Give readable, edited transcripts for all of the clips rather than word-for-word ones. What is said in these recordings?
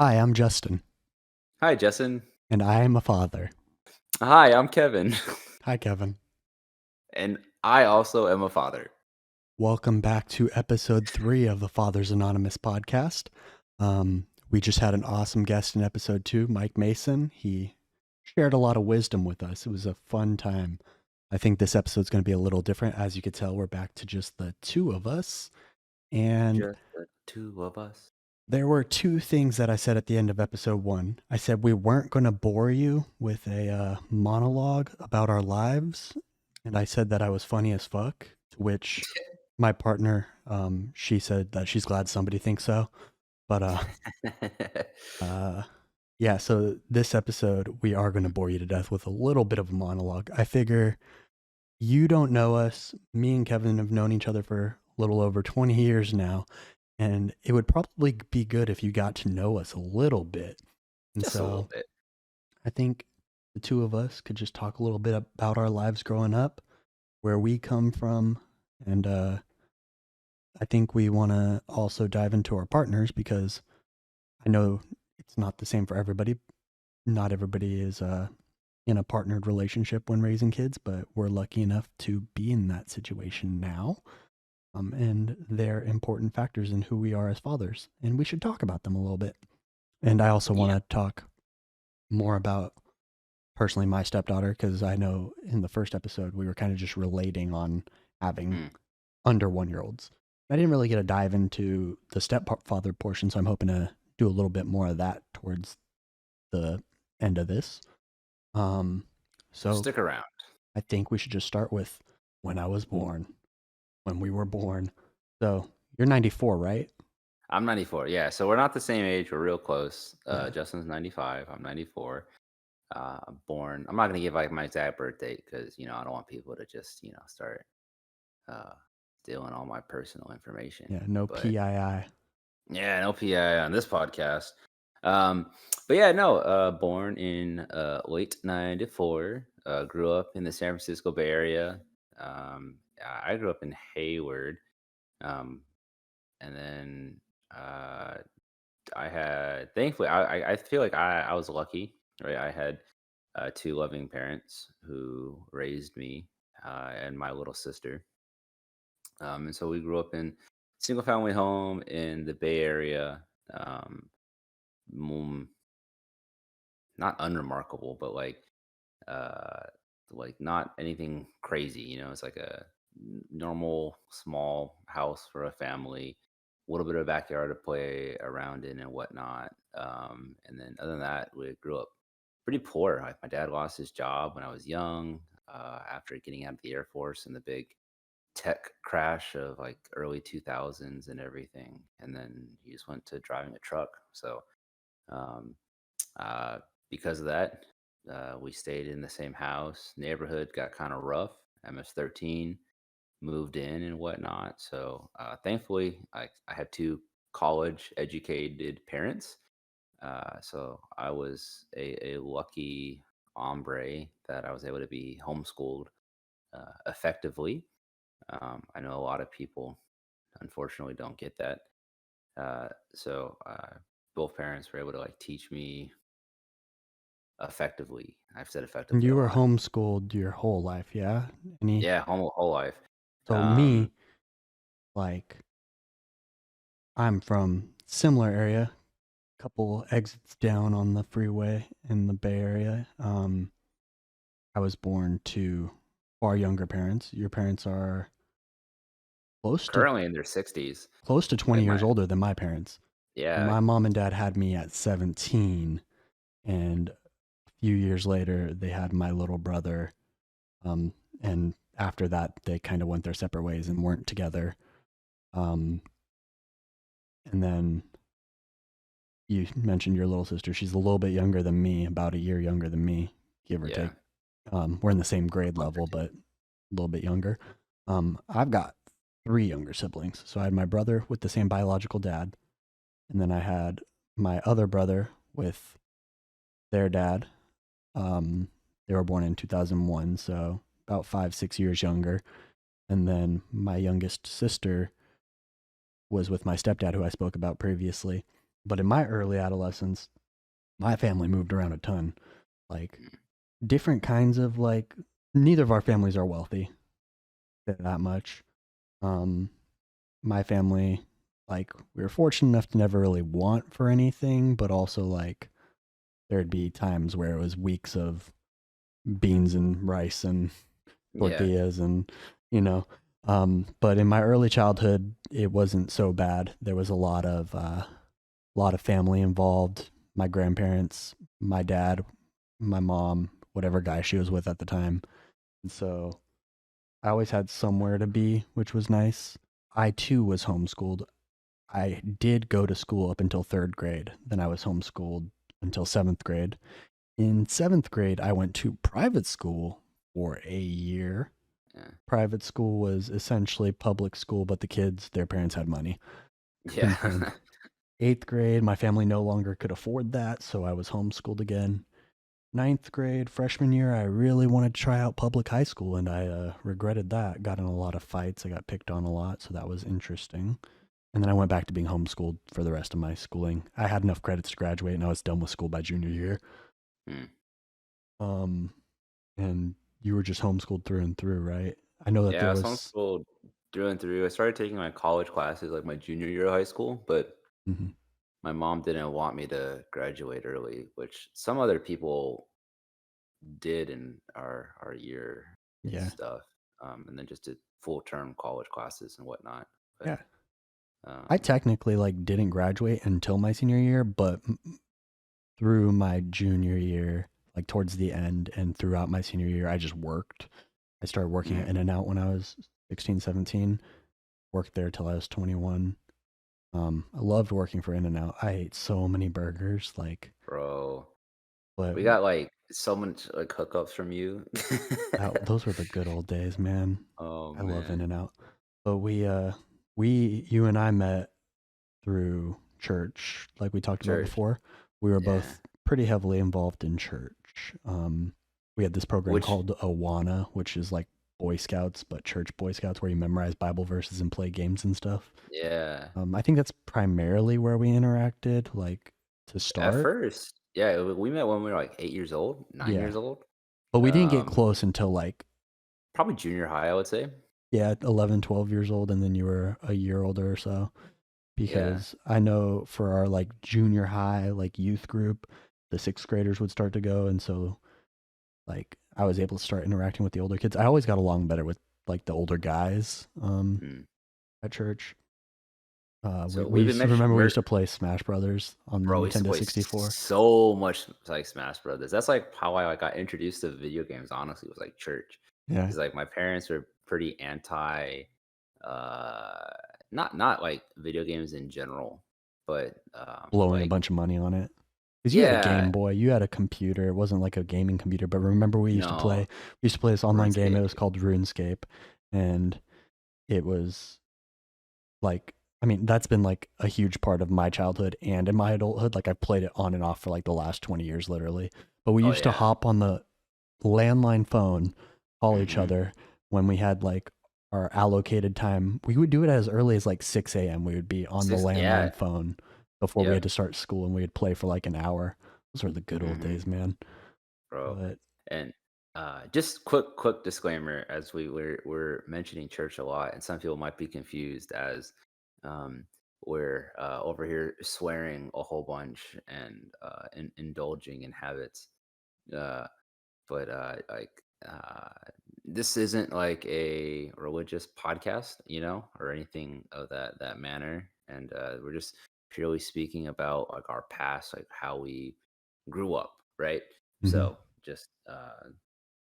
Hi, I'm Justin, Hi, Justin. and I am a father. Hi, I'm Kevin. Hi, Kevin. And I also am a father. Welcome back to episode 3 of the Fathers Anonymous podcast. We just had an awesome guest in episode 2, Mike Mason. He shared a lot of wisdom with us. It was a fun time. I think this episode's going to be a little different. As you could tell, we're back to just the two of us. And Just the two of us. there were two things that I said at the end of episode 1. I said we weren't going to bore you with a monologue about our lives, and I said that I was funny as fuck, to which my partner, she said that she's glad somebody thinks so. But uh, yeah. So this episode, we are going to bore you to death with a little bit of a monologue. I figure you don't know us. Me and Kevin have known each other for a little over 20 years now, and it would probably be good if you got to know us a little bit. And Just a little so bit. I think the two of us could just talk a little bit about our lives growing up, where we come from, and I think we want to also dive into our partners because I know it's not the same for everybody. Not everybody is in a partnered relationship when raising kids, but we're lucky enough to be in that situation now. And they're important factors in who we are as fathers, and we should talk about them a little bit. And I also want Yeah. to talk more about personally my stepdaughter because I know in the first episode we were kind of just relating on having Mm. under 1 year olds. I didn't really get a dive into the stepfather portion, so I'm hoping to do a little bit more of that towards the end of this. Um, so Stick around. I think we should just start with when I was born, when we were born. So you're 94, right? I'm 94. Yeah, so we're not the same age. We're real close. Yeah. Justin's 95. I'm 94. Born. I'm not gonna give like my exact birth date because I don't want people to just start uh, stealing all my personal information. Yeah. No But PII. yeah, no PI on this podcast. Um, but yeah, no, born in late '94. Grew up in the San Francisco Bay Area. I grew up in Hayward, um, and then I had thankfully I feel like I was lucky, right? I had two loving parents who raised me and my little sister. And so we grew up in single family home in the Bay Area. Mm, Not unremarkable, but uh like not anything crazy. It's like a normal small house for a family, a little bit of backyard to play around in and whatnot. And then other than that, we grew up pretty poor. My dad lost his job when I was young, after getting out of the Air Force in the big tech crash of like early 2000s and everything, and then he just went to driving a truck. So um uh, because of that, we stayed in the same house. Neighborhood got kind of rough. MS-13 moved in and whatnot. So thankfully, I had two college educated parents. So I was a lucky hombre that I was able to be homeschooled effectively. I know a lot of people, unfortunately, don't get that. So both parents were able to like teach me effectively. I've said And effectively you a were lot. homeschooled your whole life, yeah? Any? Yeah, whole life. So Um, me, like, I'm from similar area, couple exits down on the freeway in the Bay Area. I was born to far younger parents. Your parents are close to Currently in their 60s. 20 Like years my older than my parents. And Yeah, my mom and dad had me at 17, and a few years later they had my little brother. Um, and after that they kind of went their separate ways and weren't together. Um, and then you mentioned your little sister. She's a little bit younger than me, about a year younger than me, give or yeah. take. We're in the same grade Month or level, two. but a little bit younger. I've got three younger siblings. So I had my brother with the same biological dad, and then I had my other brother with their dad. They were born in 2001, so about 5, 6 years younger. And then my youngest sister was with my stepdad, who I spoke about previously. But in my early adolescence, my family moved around a ton. Like Mm. different kinds of like neither of our families are wealthy that much. Um my family, like, we were fortunate enough to never really want for anything, but also like there'd be times where it was weeks of beans and rice and Yeah. tortillas and you know. But in my early childhood, it wasn't so bad. There was a lot of family involved. My grandparents, my dad, my mom, whatever guy she was with at the time. And so I always had somewhere to be, which was nice. I too was homeschooled. I did go to school up until third grade. Then I was homeschooled until seventh grade. In seventh grade, I went to private school for a year. Yeah. Private school was essentially public school, but the kids, their parents had money. And then Yeah. eighth grade, my family no longer could afford that, so I was homeschooled again. Ninth grade, freshman year, I really wanted to try out public high school, and I regretted that. Got in a lot of fights. I got picked on a lot, so that was interesting. And then I went back to being homeschooled for the rest of my schooling. I had enough credits to graduate, and I was done with school by junior year. Mm. Um, and you were just homeschooled through and through, right? I know that Yeah, I there was was. homeschooled through and through. I started taking my college classes like my junior year of high school, but Mhm. my mom didn't want me to graduate early, which some other people did in our year and Yeah, stuff. And then just did full term college classes and whatnot. But yeah. I um, technically like didn't graduate until my senior year, but through my junior year, like towards the end and throughout my senior year, I just worked. I started working at mm, In and Out when I was 16, 17. Worked there till I was 21. I loved working for In and Out. I ate so many burgers, like, bro, but we got like so much like hookups from you. those were the good old days, man. Oh I love In man, and Out. But you and I met through church, like we talked about church. before. We were Yeah. both pretty heavily involved in church. We had this program Which called Awana, which is like Boy Scouts, but church Boy Scouts, where you memorize Bible verses and play games and stuff. yeah. I think that's primarily where we interacted, like to At start. first, yeah, we met when we were like 8 years old, nine Yeah, years old. but we didn't get Um, close until like, Probably junior high, I would say. yeah, 11, 12 years old, and then you were a year older or so. Yeah. Because I know for our like junior high like youth group, the sixth graders would start to go, and so like I was able to start interacting with the older kids. I always got along better with like the older guys Mm. at church. We So we we've been used to mentioning, remember we used to play Smash Brothers on the bro. We used to Nintendo play 64. so much like Smash Brothers. That's like how I like, got introduced to video games. Honestly, was like church, Yeah, because like my parents were pretty anti, uh, not like video games in general, but blowing a like bunch of money on it. Because you had a yeah, Game Boy, you had a computer. It wasn't like a gaming computer, but remember we used to play. no, We used to play this online game. It RuneScape. was called RuneScape, and it was like, I mean, that's been like a huge part of my childhood and in my adulthood. Like I've played it on and off for like the last 20 years, literally. But we Oh used to yeah. hop on the landline phone, call each Mm-hmm. other when we had like our allocated time. We would do it as early as like 6 a.m. We would be on the Yeah. landline phone before we had to Yep. start school and we would play for like an hour. Those were the good old Mm-hmm. days, man. Bro. But And just quick disclaimer, as we're mentioning church a lot, and some people might be confused as um, we're over here swearing a whole bunch and indulging in habits. Uh, but like uh, this isn't like a religious podcast, or anything of that manner. And we're just purely speaking about like our past, like how we grew up, right? mhm. So just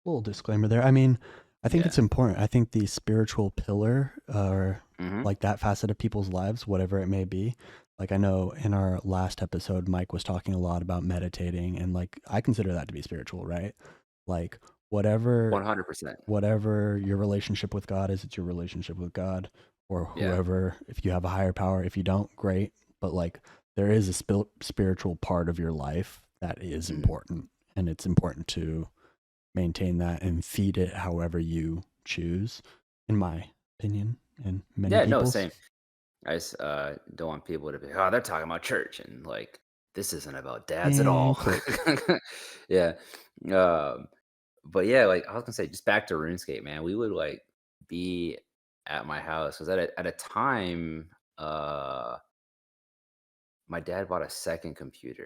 Little disclaimer there. I mean, I think yeah. it's important. I think the spiritual pillar or Hmm. like that facet of people's lives, whatever it may be. Like I know in our last episode, Mike was talking a lot about meditating, and like I consider that to be spiritual, right? Like whatever 100%. whatever your relationship with God is, it's your relationship with God or Yeah. whoever. If you have a higher power, if you don't, great. But like there is a spiritual part of your life that is Mm. important, and it's important to maintain that and feed it however you choose, in my opinion and many Yeah, no, people's. same. don't want people to be, oh, they're talking about church, and like this isn't about dads at And all. click. Yeah. Um, but yeah, like I was gonna say, just back to RuneScape, man. We would like be at my house because at a time, my dad bought a second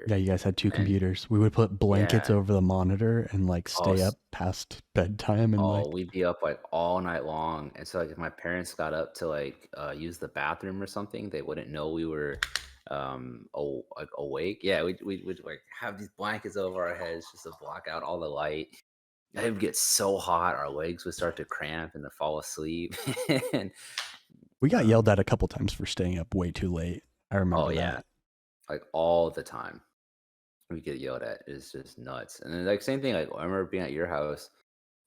Yeah, computer, you guys had 2 and computers. We would put blankets yeah, over the monitor and, like, oh, stay up past bedtime and, oh, like we'd be up like all night long, and so like if my parents got up to like use the bathroom or something, they wouldn't know we were like awake. Yeah, we'd like have these blankets over our heads just to block out all the light. It would get so hot, our legs would start to cramp and to fall asleep. And we got um, yelled at a couple times for staying up way too late. I oh remember yeah, that. like all the time we get yelled at. It's just nuts. And then like same thing. Like I remember being at your house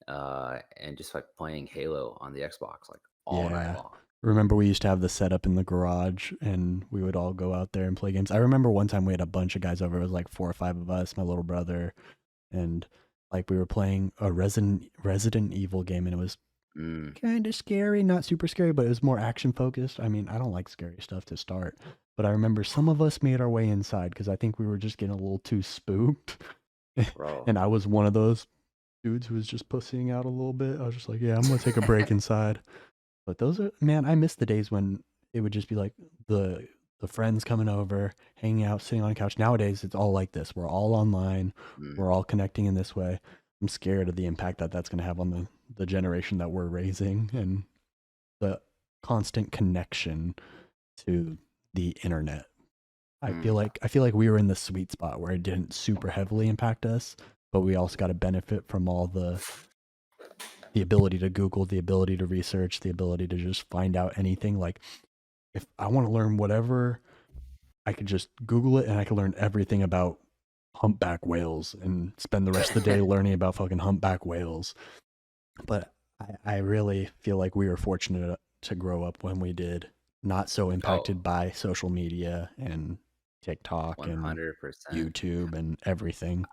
and just like playing Halo on the Xbox like all night Yeah. long. Remember we used to have the setup in the garage and we would all go out there and play games. I remember one time we had a bunch of guys over. It was like 4 or 5 of us, my little brother, and like we were playing a Resident Evil game and it was Mm, kind of scary, not super scary, but it was more action focused. I mean, I don't like scary stuff to start, but I remember some of us made our way inside because I think we were just getting a little too spooked. bro. And I was one of those dudes who was just pussying out a little bit. I was just like, yeah, I'm gonna take a break inside. But those are, man, I miss the days when it would just be like the the friends coming over, hanging out, sitting on a couch. Nowadays, it's all like this. We're all online. Mm, We're all connecting in this way. I'm scared of the impact that that's going to have on the generation that we're raising and the constant connection to the internet. mm, I feel like we were in the sweet spot where it didn't super heavily impact us, but we also got to benefit from all the ability to Google, the ability to research, the ability to just find out anything. Like if I want to learn whatever, I could just Google it and I could learn everything about humpback whales and spend the rest of the day learning about fucking humpback whales. But I really feel like we were fortunate to grow up when we did, not so oh, impacted by social media and TikTok and 100%. YouTube and everything.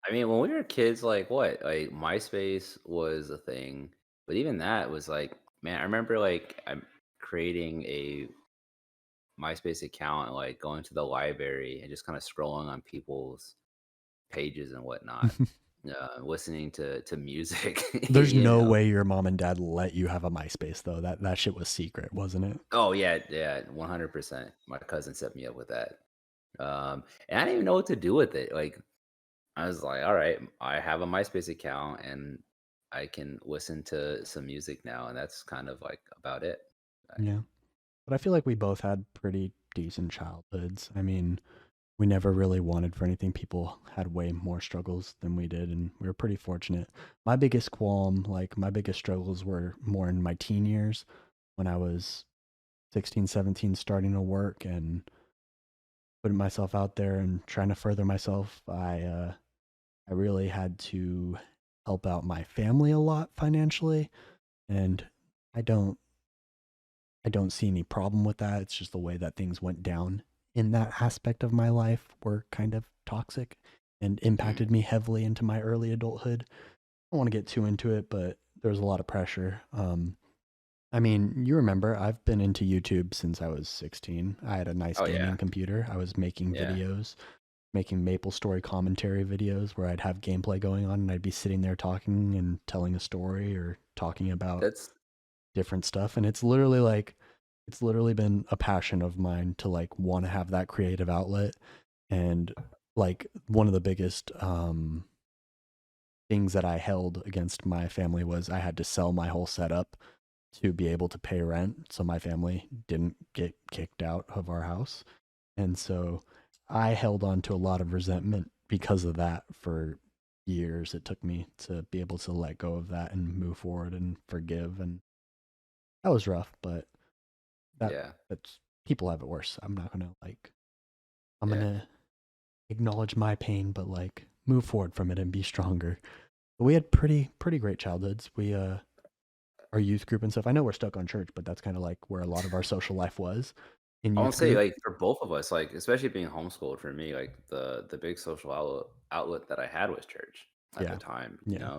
I mean, when we were kids, like what? Like MySpace was a thing, but even that was like, man, I remember like I'm creating a MySpace account, and, like going to the library and just kind of scrolling on people's pages and whatnot, listening to music, There's you no know. way your mom and dad let you have a MySpace though. That shit was secret, wasn't it? Oh yeah, yeah, 100%. My cousin set me up with that. And I didn't even know what to do with it. Like I was like, all right, I have a MySpace account and I can listen to some music now, and that's kind of like about it. I, Yeah. But I feel like we both had pretty decent childhoods. I mean, we never really wanted for anything. People had way more struggles than we did, and we were pretty fortunate. My biggest qualm, like my biggest struggles were more in my teen years when I was 16, 17, starting to work and putting myself out there and trying to further myself. I really had to help out my family a lot financially, and I don't I don't see any problem with that. It's just the way that things went down in that aspect of my life were kind of toxic and mm, impacted me heavily into my early adulthood. I don't want to get too into it, but there was a lot of pressure. I mean, you remember, I've been into YouTube since I was 16. I had a nice oh yeah, gaming computer. I was making yeah. videos, making Maple Story commentary videos where I'd have gameplay going on and I'd be sitting there talking and telling a story or talking about That's different stuff. And it's literally like, it's literally been a passion of mine to like want to have that creative outlet. And like one of the biggest things that I held against my family was I had to sell my whole setup to be able to pay rent so my family didn't get kicked out of our house. And so I held on to a lot of resentment because of that for years. It took me to be able to let go of that and move forward and forgive. And that was rough, but that yeah, that's people have it worse. I'm not gonna like I'm yeah. gonna acknowledge my pain, but like move forward from it and be stronger. But we had pretty great childhoods. We our youth group and stuff. I know we're stuck on church, but that's kind of like where a lot of our social life was in I won't youth say group. like for both of us, like especially being homeschooled for me, like the big social outlet that I had was church at the Yeah, time. You yeah, know,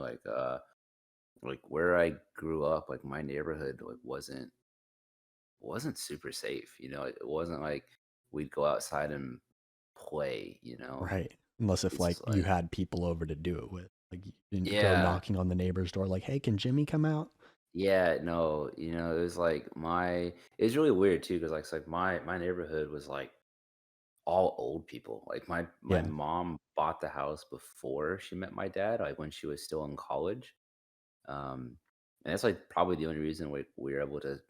like where I grew up, like my neighborhood like wasn't wasn't super safe. It wasn't like we'd go outside and play. Right. Unless if It's like just you like, had people over to do it with. Like you didn't go yeah, knocking on the neighbor's door like, "Hey, can Jimmy come out?" yeah, no, it was like it's really weird too, because like, it's like my neighborhood was like all old people. Like my Yeah. mom bought the house before she met my dad, like when she was still in college. Um, and that's like probably the only reason we were able to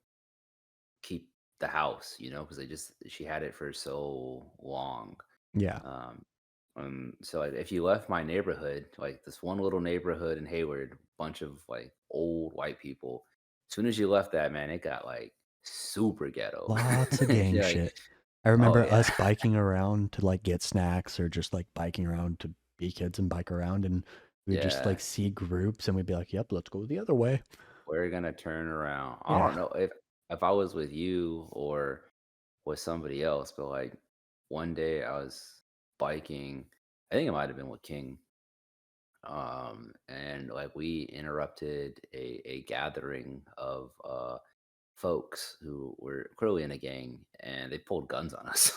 keep the house, because she had it for so long. Yeah. Um, so like, if you left my neighborhood, like this one little neighborhood in Hayward, bunch of like old white people. As soon as you left that, man, it got like super ghetto. Lots of gang Like, shit. I oh remember yeah, us biking around to like get snacks or just like biking around to be kids and bike around and we would just like yeah. see groups and we'd be like, "Yep, let's go the other way." We're gonna turn around. I Yeah. don't know if I was with you or with somebody else, but like one day I was biking. I think it might have been with King. And like we interrupted a gathering of folks who were clearly in a gang, and they pulled guns on us.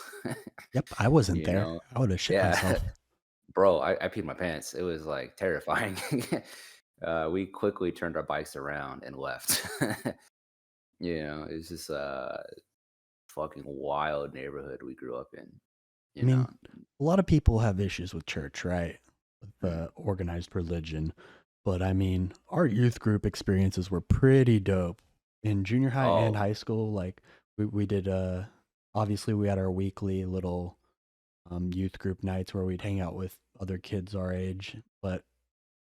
Yep, I wasn't you there. know? I would have shit Yeah. myself. Bro, I peed my pants. It was like terrifying. We quickly turned our bikes around and left. It's just a fucking wild neighborhood we grew up in, I you know. mean, a lot of people have issues with church, right? With Mm. organized religion. But I mean, our youth group experiences were pretty dope. In junior high and Oh, high school, like we did obviously we had our weekly little youth group nights where we'd hang out with other kids our age. But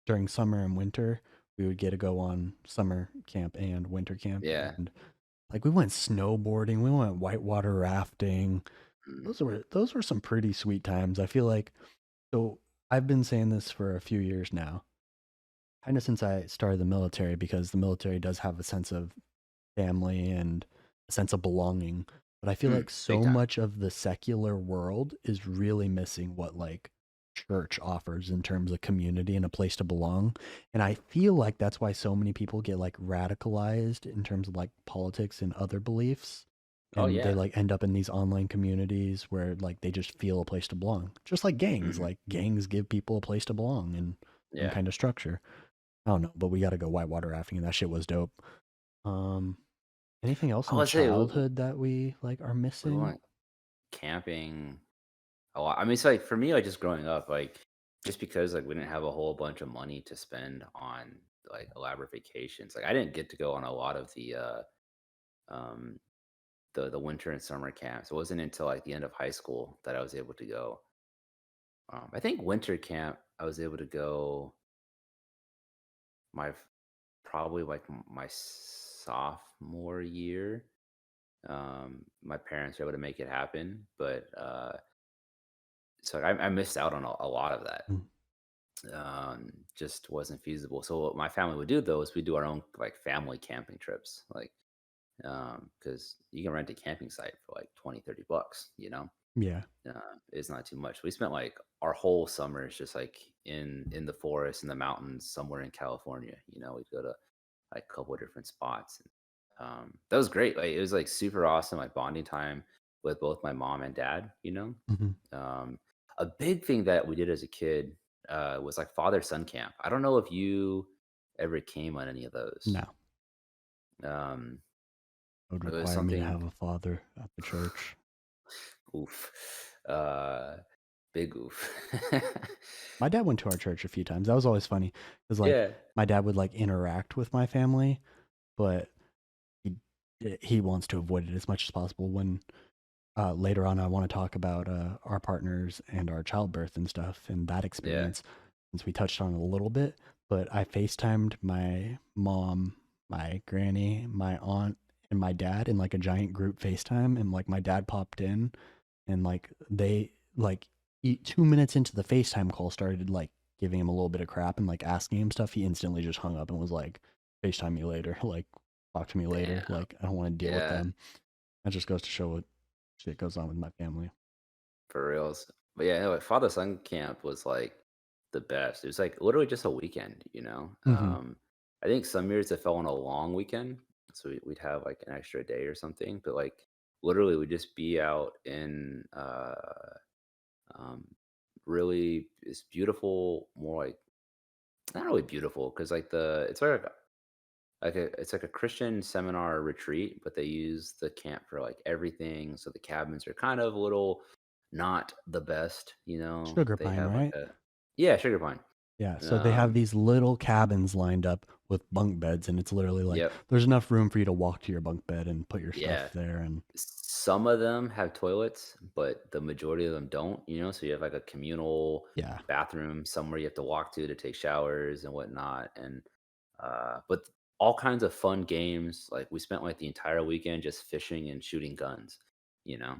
during summer and winter, we would get to go on summer camp and winter camp. yeah. And like we went snowboarding, we went whitewater rafting. Mm. Those were some pretty sweet times. I feel like so I've been saying this for a few years now, kind of since I started the military, because the military does have a sense of family and a sense of belonging. But I feel like Big so time. much of the secular world is really missing what like church offers in terms of community and a place to belong. And I feel like that's why so many people get like radicalized in terms of like politics and other beliefs. Oh, And they yeah. like end up in these online communities where like they just feel a place to belong. Just Mhm. like gangs give people a place to belong and some Yeah. kind of structure. I don't know, but we got to go whitewater rafting and that shit was dope. Um, Anything else I in would say childhood that we like are we missing? went camping a lot. I mean, it's like for me, like just growing up, like just because like we didn't have a whole bunch of money to spend on like elaborate vacations. Like I didn't get to go on a lot of um the winter and summer camps. It wasn't until like the end of high school that I was able to go. I think winter camp I was able to go my probably like my sophomore year. My parents were able to make it happen, but so I missed out on a lot of that. Mm, Just wasn't feasible. So what my family would do though is we do our own like family camping trips, like because you can rent a camping site for like 20, 30 bucks. yeah. It's not too much. We spent like our whole summers just like in the forest in the mountains somewhere in California. We'd go to like a couple of different spots. That was great. Like it was like super awesome, like bonding time with both my mom and dad. Mhm. Um, a big thing that we did as a kid was like father son camp. I don't know if you ever came on any of those. No, Um, it would it was require me to something. have a father at the church. Oof, uh, big oof. My dad went to our church a few times. That was always funny because like Yeah, my dad would like interact with my family, but he he wants to avoid it as much as possible. When later on, I want to talk about our partners and our childbirth and stuff and that yeah, experience, since we touched on it a little bit. But I FaceTimed my mom, my granny, my aunt, and my dad in like a giant group FaceTime, and like my dad popped in, and like they like 2 minutes into the FaceTime call started like giving him a little bit of crap and like asking him stuff. He instantly just hung up and was like, "FaceTime me later." Like, talk to me later. damn, Like, I don't want to deal with yeah, them. That just goes to show what shit goes on with my family. for reals. But yeah, no, father son camp was like the best. It was like literally just a weekend. Hmm. I think some years it fell on a long weekend. So we'd have like an extra day or something, but like literally we'd just be out in um, really it's beautiful, more like not really beautiful because like it's it's like a Christian seminar retreat, but they use the camp for like everything. So the cabins are kind of a little not the best, you know. Sugar They Pine, have like right? a yeah, sugar pine. Yeah, so they have Um, these little cabins lined up with bunk beds, and it's literally like yep, there's enough room for you to walk to your bunk bed and put your yeah. stuff there. And Some of them have toilets, but the majority of them don't, you know? So you have like a communal yeah, bathroom somewhere you have to walk to take showers and whatnot. And but all kinds of fun games. Like we spent like the entire weekend just fishing and shooting guns, you know.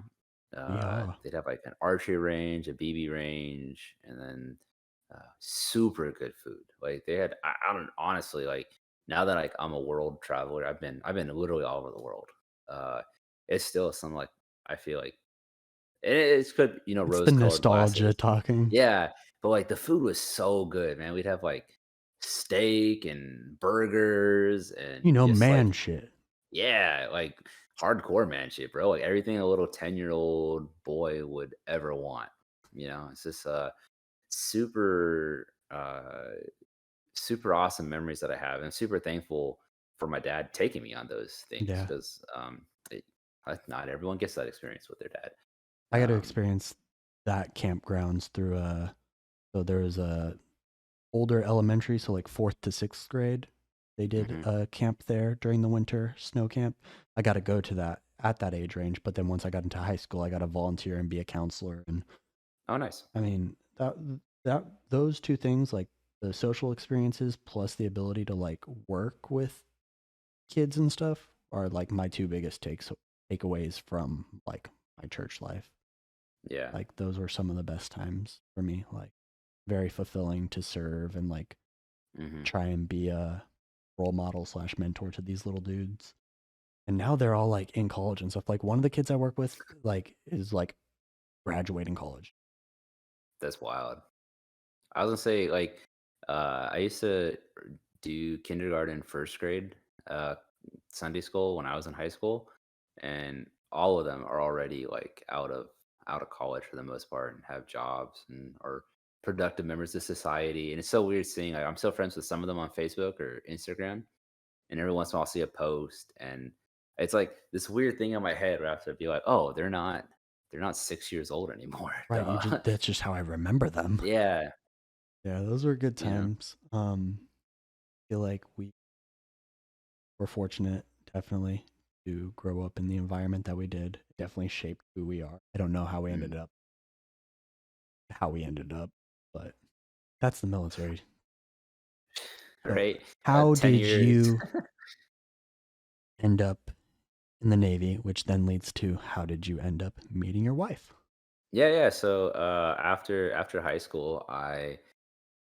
yeah, They'd have like an archery range, a BB range, and then super good food. Like they had I don't honestly like now that like I'm a world traveler, I've been literally all over the world. Uh it's still some like I feel like it's good, you know, it's the rose-colored nostalgia glasses. talking. Yeah, but like the food was so good, man. We'd have like steak and burgers You and know, just like man shit. yeah, like hardcore man shit, bro. Like everything a little 10-year-old boy would ever want. You know, it's just super super awesome memories that I have, and super thankful for my dad taking me on those things Yeah, because not everyone gets that experience with their dad. I got to Um, experience that campgrounds through so there was a older elementary, so like 4th to 6th grade. They did mhm. a camp there during the winter snow camp. I got to go to that at that age range, but then once I got into high school, I got to volunteer and be a counselor. And Oh, nice. I mean, that those two things, like the social experiences plus the ability to like work with kids and stuff, are like my two biggest takeaways from like my church life. Yeah. Like those were some of the best times for me. Like very fulfilling to serve and like Mhm. try and be a role model slash mentor to these little dudes. And now they're all like in college and stuff. Like one of the kids I work with like is like graduating college. That's wild. I was gonna say, like, I used to do kindergarten, first grade, uh, Sunday school when I was in high school, and all of them are already like out of college for the most part and have jobs and are productive members of society. And it's so weird seeing. Like, I'm still friends with some of them on Facebook or Instagram, and every once in a while I'll see a post, and it's like this weird thing in my head where I have to be like, oh, they're not 6 years old anymore. Right. You Duh. just that's just how I remember them. Yeah, Yeah, those were good you know. times. Feel like we were fortunate, definitely, to grow up in the environment that we did. It definitely shaped who we are. I don't know Mm. how we ended up, but that's the military. So, Right? how 10 did years. you end up in the Navy, which then leads to how did you end up meeting your wife? Yeah, yeah. So, after high school, I,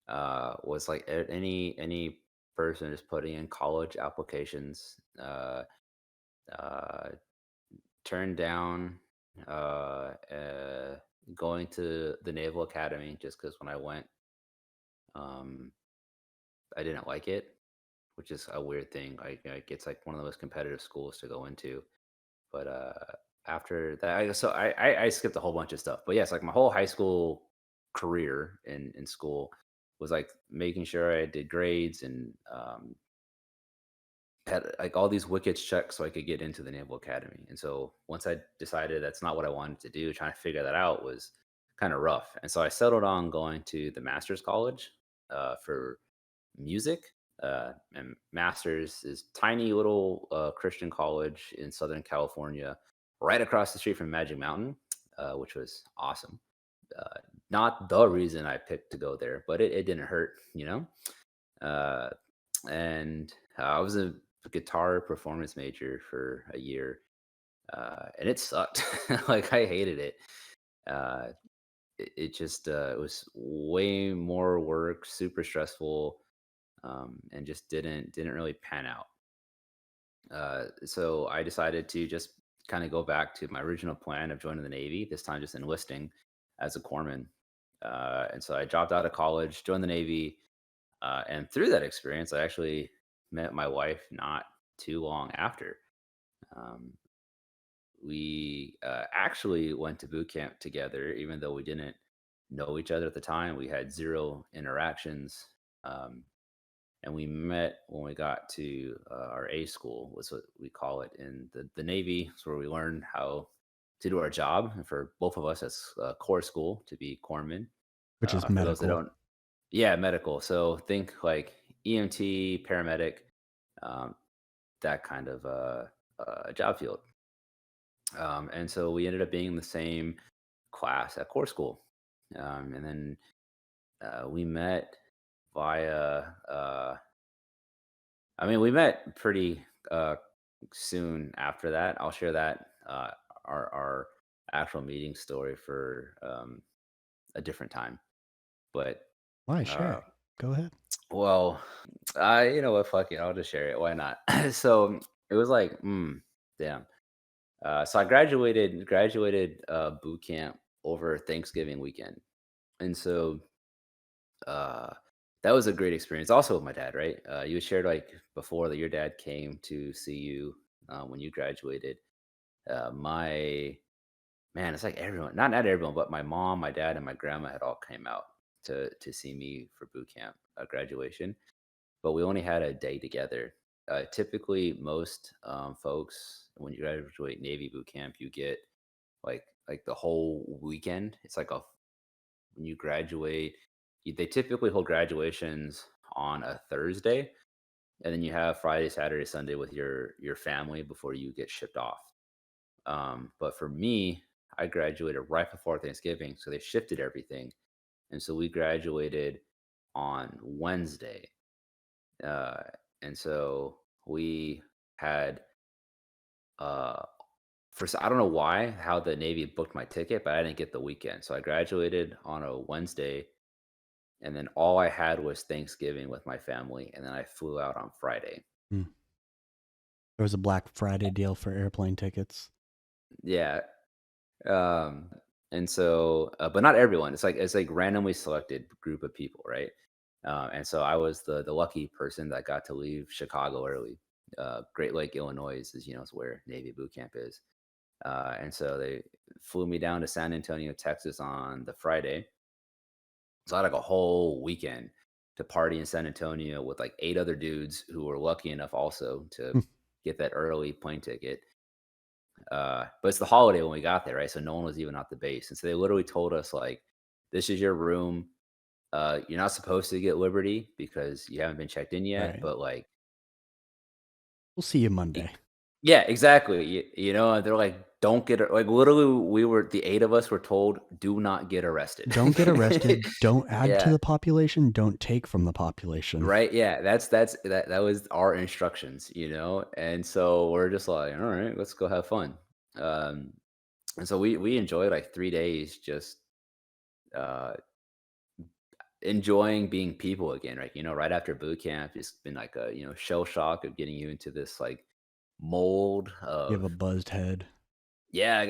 was like any person just putting in college applications, uh, turned down, going to the Naval Academy just because when I went, um, I didn't like it, which is a weird thing. Like, it's like one of the most competitive schools to go into. But, after that I skipped a whole bunch of stuff, but yes, like, my whole high school career in school was, like, making sure I did grades and, had, like, all these wickets checked so I could get into the Naval Academy, and so once I decided that's not what I wanted to do, trying to figure that out was kinda rough, and so I settled on going to the master's college, for music. And Masters is tiny little Christian college in Southern California, right across the street from Magic Mountain, which was awesome. Uh, Not the reason I picked to go there, but it didn't hurt, you know. Uh, and I was a guitar performance major for a year, and it sucked. Like I hated it. Uh, it just it was way more work, super stressful, and just didn't really pan out. So I decided to just kind of go back to my original plan of joining the Navy. This time, just enlisting as a corpsman. And so I dropped out of college, joined the Navy, and through that experience, I actually met my wife. Not too long after. Um, we actually went to boot camp together, even though we didn't know each other at the time. We had zero interactions. Um, and we met when we got to our A school, was what we call it in the Navy. It's where we learned how to do our job. And for both of us, that's Corps school to be corpsmen. which is For those that medical. don't, yeah, medical. So think like EMT, paramedic, um, that kind of job field. And so we ended up being in the same class at core school. And then we met via, we met pretty soon after that. I'll share that, our actual meeting story for a different time. But, Why? uh, Share. Go ahead. well, you know what? Fuck it. I'll just share it. Why not? So it was like, damn. So I graduated boot camp over Thanksgiving weekend, and so uh, that was a great experience. Also with my dad, right? You had shared like before that your dad came to see you when you graduated. My man, it's like everyone, not everyone, but my mom, my dad, and my grandma had all came out to see me for boot camp graduation, but we only had a day together. Typically, most folks, when you graduate Navy boot camp, you get like the whole weekend. It's like a when you graduate, they typically hold graduations on a Thursday, and then you have Friday, Saturday, Sunday with your family before you get shipped off. But for me, I graduated right before Thanksgiving, so they shifted everything, and so we graduated on Wednesday. Uh, and so we had uh I don't know why how the Navy booked my ticket, but I didn't get the weekend. So I graduated on a Wednesday, and then all I had was Thanksgiving with my family, and then I flew out on Friday. Hmm. There was a Black Friday deal for airplane tickets. Yeah. Um and so but not everyone. It's like randomly selected group of people, right? And so I was the lucky person that got to leave Chicago early. Great Lake, Illinois is where Navy boot camp is. And so they flew me down to San Antonio, Texas on the Friday. So I had like a whole weekend to party in San Antonio with like 8 other dudes who were lucky enough also to get that early plane ticket. But it's the holiday when we got there, right? So no one was even at the base. And so they literally told us like, this is your room. You're not supposed to get Liberty because you haven't been checked in yet, Right. but like We'll see you e Monday. yeah, exactly. And they're like, "Don't get like, literally, the 8 of us were told, "Do not get arrested." Don't get arrested. Don't add to Yeah, the population. Don't take from the population. right, yeah, that was our instructions. And so we're just like, "Alright, let's go have fun." Um, and so we enjoyed, like, 3 days just, uh, enjoying being people again, right? Right after boot camp, it's been like a, shell shock of getting you into this, like, mold You have a of buzzed head. yeah, I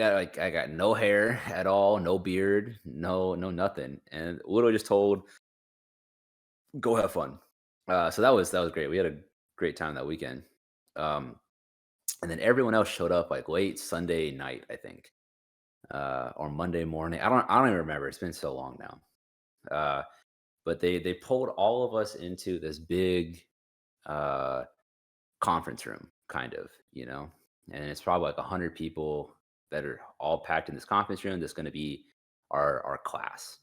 got no hair at all, no beard, no nothing, and literally just told, "Go have fun." So that was great. We had a great time that weekend. Um, and then everyone else showed up like late Sunday night, I think, or Monday morning. I don't even remember. It's been so long now. But they pulled all of us into this big uh, conference room, kind of, and it's probably like 100 people that are all packed in this conference room. That's going to be our class.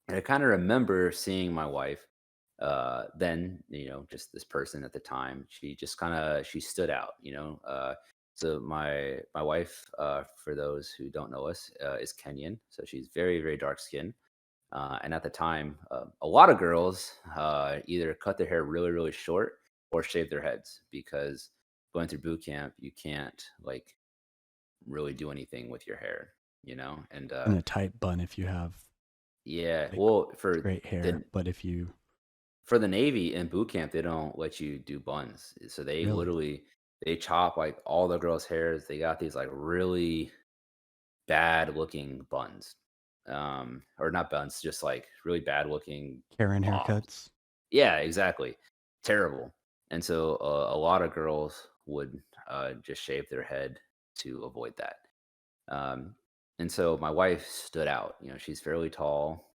And I kind of remember seeing my wife, then, just this person at the time. She just she stood out. So my wife, for those who don't know us, is Kenyan. So she's very, very dark skinned. And at the time, a lot of girls either cut their hair really, really short or shave their heads because going through boot camp, you can't like really do anything with your hair. And And a tight bun if you have yeah, like well, straight hair. the But if you for the Navy in boot camp, they don't let you do buns. So they really literally they chop like all the girls' hairs. They got these like really bad looking buns. Or not buns, just like really bad looking Karen bombs. haircuts, Yeah, exactly. Terrible. And so a lot of girls would just shave their head to avoid that. Um, and so my wife stood out. She's fairly tall,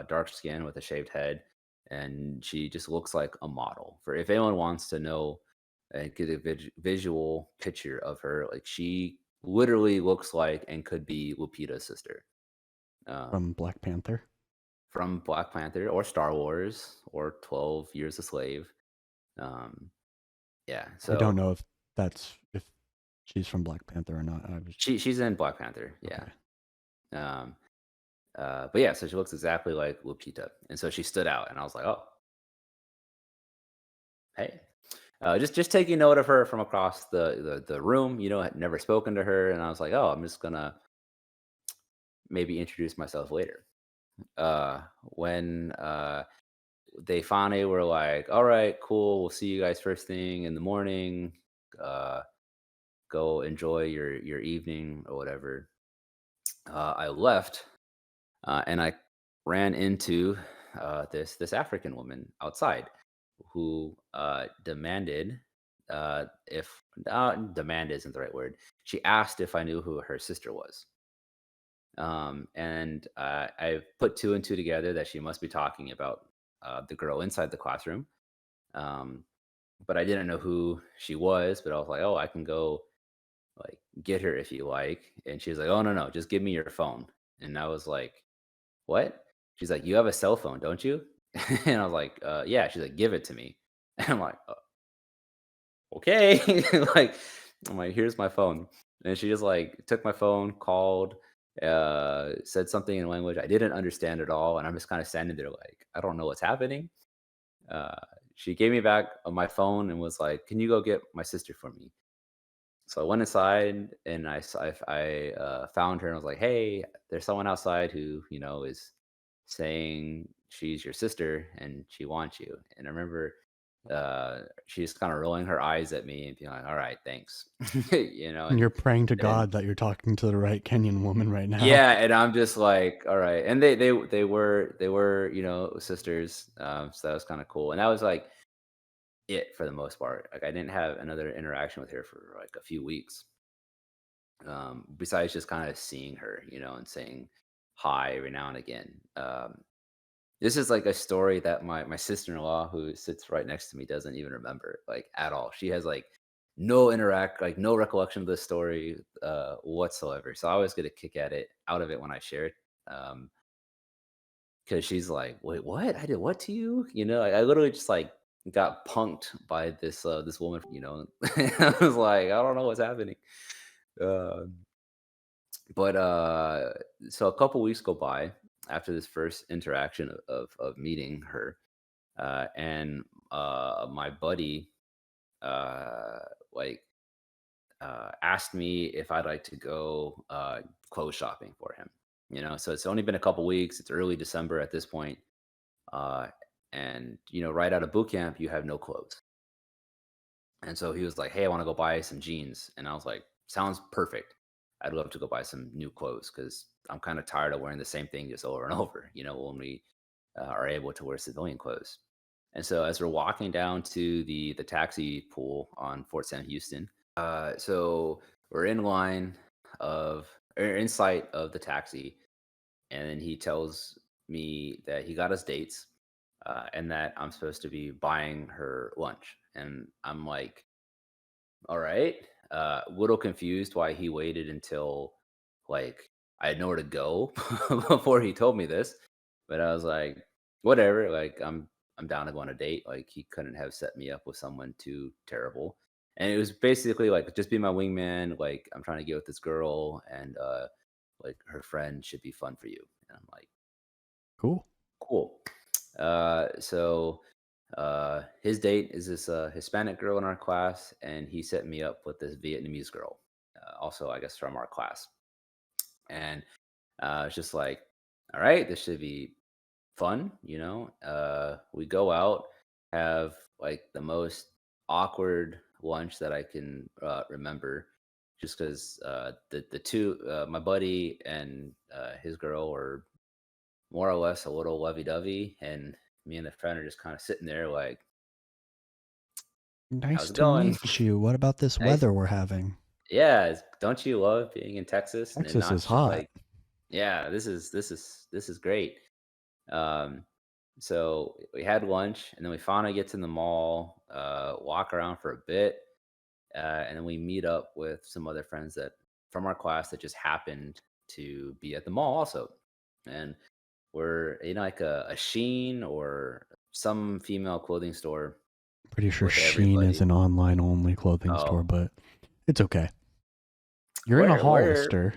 dark skin with a shaved head, and she just looks like a model. For if anyone wants to know and get a visual picture of her, like she literally looks like and could be Lupita's sister From um, Black Panther. from Black Panther or Star Wars or 12 Years a Slave. Um, yeah, I don't so know if she's from Black Panther or not. I was she's in Black Panther. Yeah. okay. Um, but yeah, so she looks exactly like Lupita, and so she stood out, and I was like, "Oh, hey." Just taking note of her from across the room. Had never spoken to her, and I was like, "Oh, I'm just gonna maybe introduce myself later." When they finally were like, "All right, cool, we'll see you guys first thing in the morning. Uh, go enjoy your evening or whatever." I left, and I ran into this African woman outside who demanded if demand isn't the right word. She asked if I knew who her sister was. And I put two and two together that she must be talking about the girl inside the classroom. Um, but I didn't know who she was. But I was like, oh, I can go like get her if you like. And she was like, oh no, just give me your phone. And I was like, what? She's like, you have a cell phone, don't you? And I was like, yeah. She's like, give it to me. And I'm like, okay. like, I'm like, here's my phone. And she just like took my phone, called, said something in language I didn't understand at all. And I'm just kind of standing there like, I don't know what's happening. Uh, she gave me back my phone and was like, can you go get my sister for me? So I went inside and I found her and was like, "Hey, there's someone outside who is saying she's your sister and she wants you." And I remember she just kind of rolling her eyes at me and being like, "All right, thanks," And you're praying to and God that you're talking to the right Kenyan woman right now. yeah, and I'm just like, "All right," and they were sisters, so that was kind of cool, and that was like it for the most part. Like I didn't have another interaction with her for like a few weeks. Besides just kind of seeing her, and saying hi every now and again. This is like a story that my sister-in-law, who sits right next to me, doesn't even remember like at all. She has like no recollection of this story whatsoever. So I always get a kick at it out of it when I share it. Um, because she's like, wait, what? I did what to you? I literally just like got punked by this woman, I was like, I don't know what's happening. Uh, But so a couple weeks go by after this first interaction of meeting her, and my buddy uh, like asked me if I'd like to go clothes shopping for him. So it's only been a couple weeks. It's early December at this point, uh, and right out of boot camp, you have no clothes. And so he was like, "Hey, I want to go buy some jeans," and I was like, "Sounds perfect. I'd love to go buy some new clothes because I'm kind of tired of wearing the same thing just over and over. When we are able to wear civilian clothes." And so as we're walking down to the taxi pool on Fort Sam Houston, so we're in line of or in sight of the taxi, and then he tells me that he got us dates, and that I'm supposed to be buying her lunch, and I'm like, all right. Little confused why he waited until like I had nowhere to go before he told me this. But I was like, whatever, like I'm down to go on a date. Like he couldn't have set me up with someone too terrible. And it was basically like just be my wingman, like I'm trying to get with this girl and like her friend should be fun for you. And I'm like, Cool. cool. So his date is this Hispanic girl in our class, and he set me up with this Vietnamese girl, also I guess from our class. And it's just like, all right, this should be fun. We go out, have like the most awkward lunch that I can remember. Just because the two, my buddy and his girl, were more or less a little lovey dovey, and me and the friend are just kind of sitting there like, Nice How's it to going? meet you. What about this Nice. weather we're having? Yeah, don't you love being in Texas and Texas not is hot. like, yeah, this is great. Um, so we had lunch and then we finally get to the mall, walk around for a bit, and then we meet up with some other friends that from our class that just happened to be at the mall also. And we're in like a Sheen or some female clothing store Pretty sure with Shein is everybody. an online only clothing store, Oh, but it's okay. You're in a we're we're Hollister.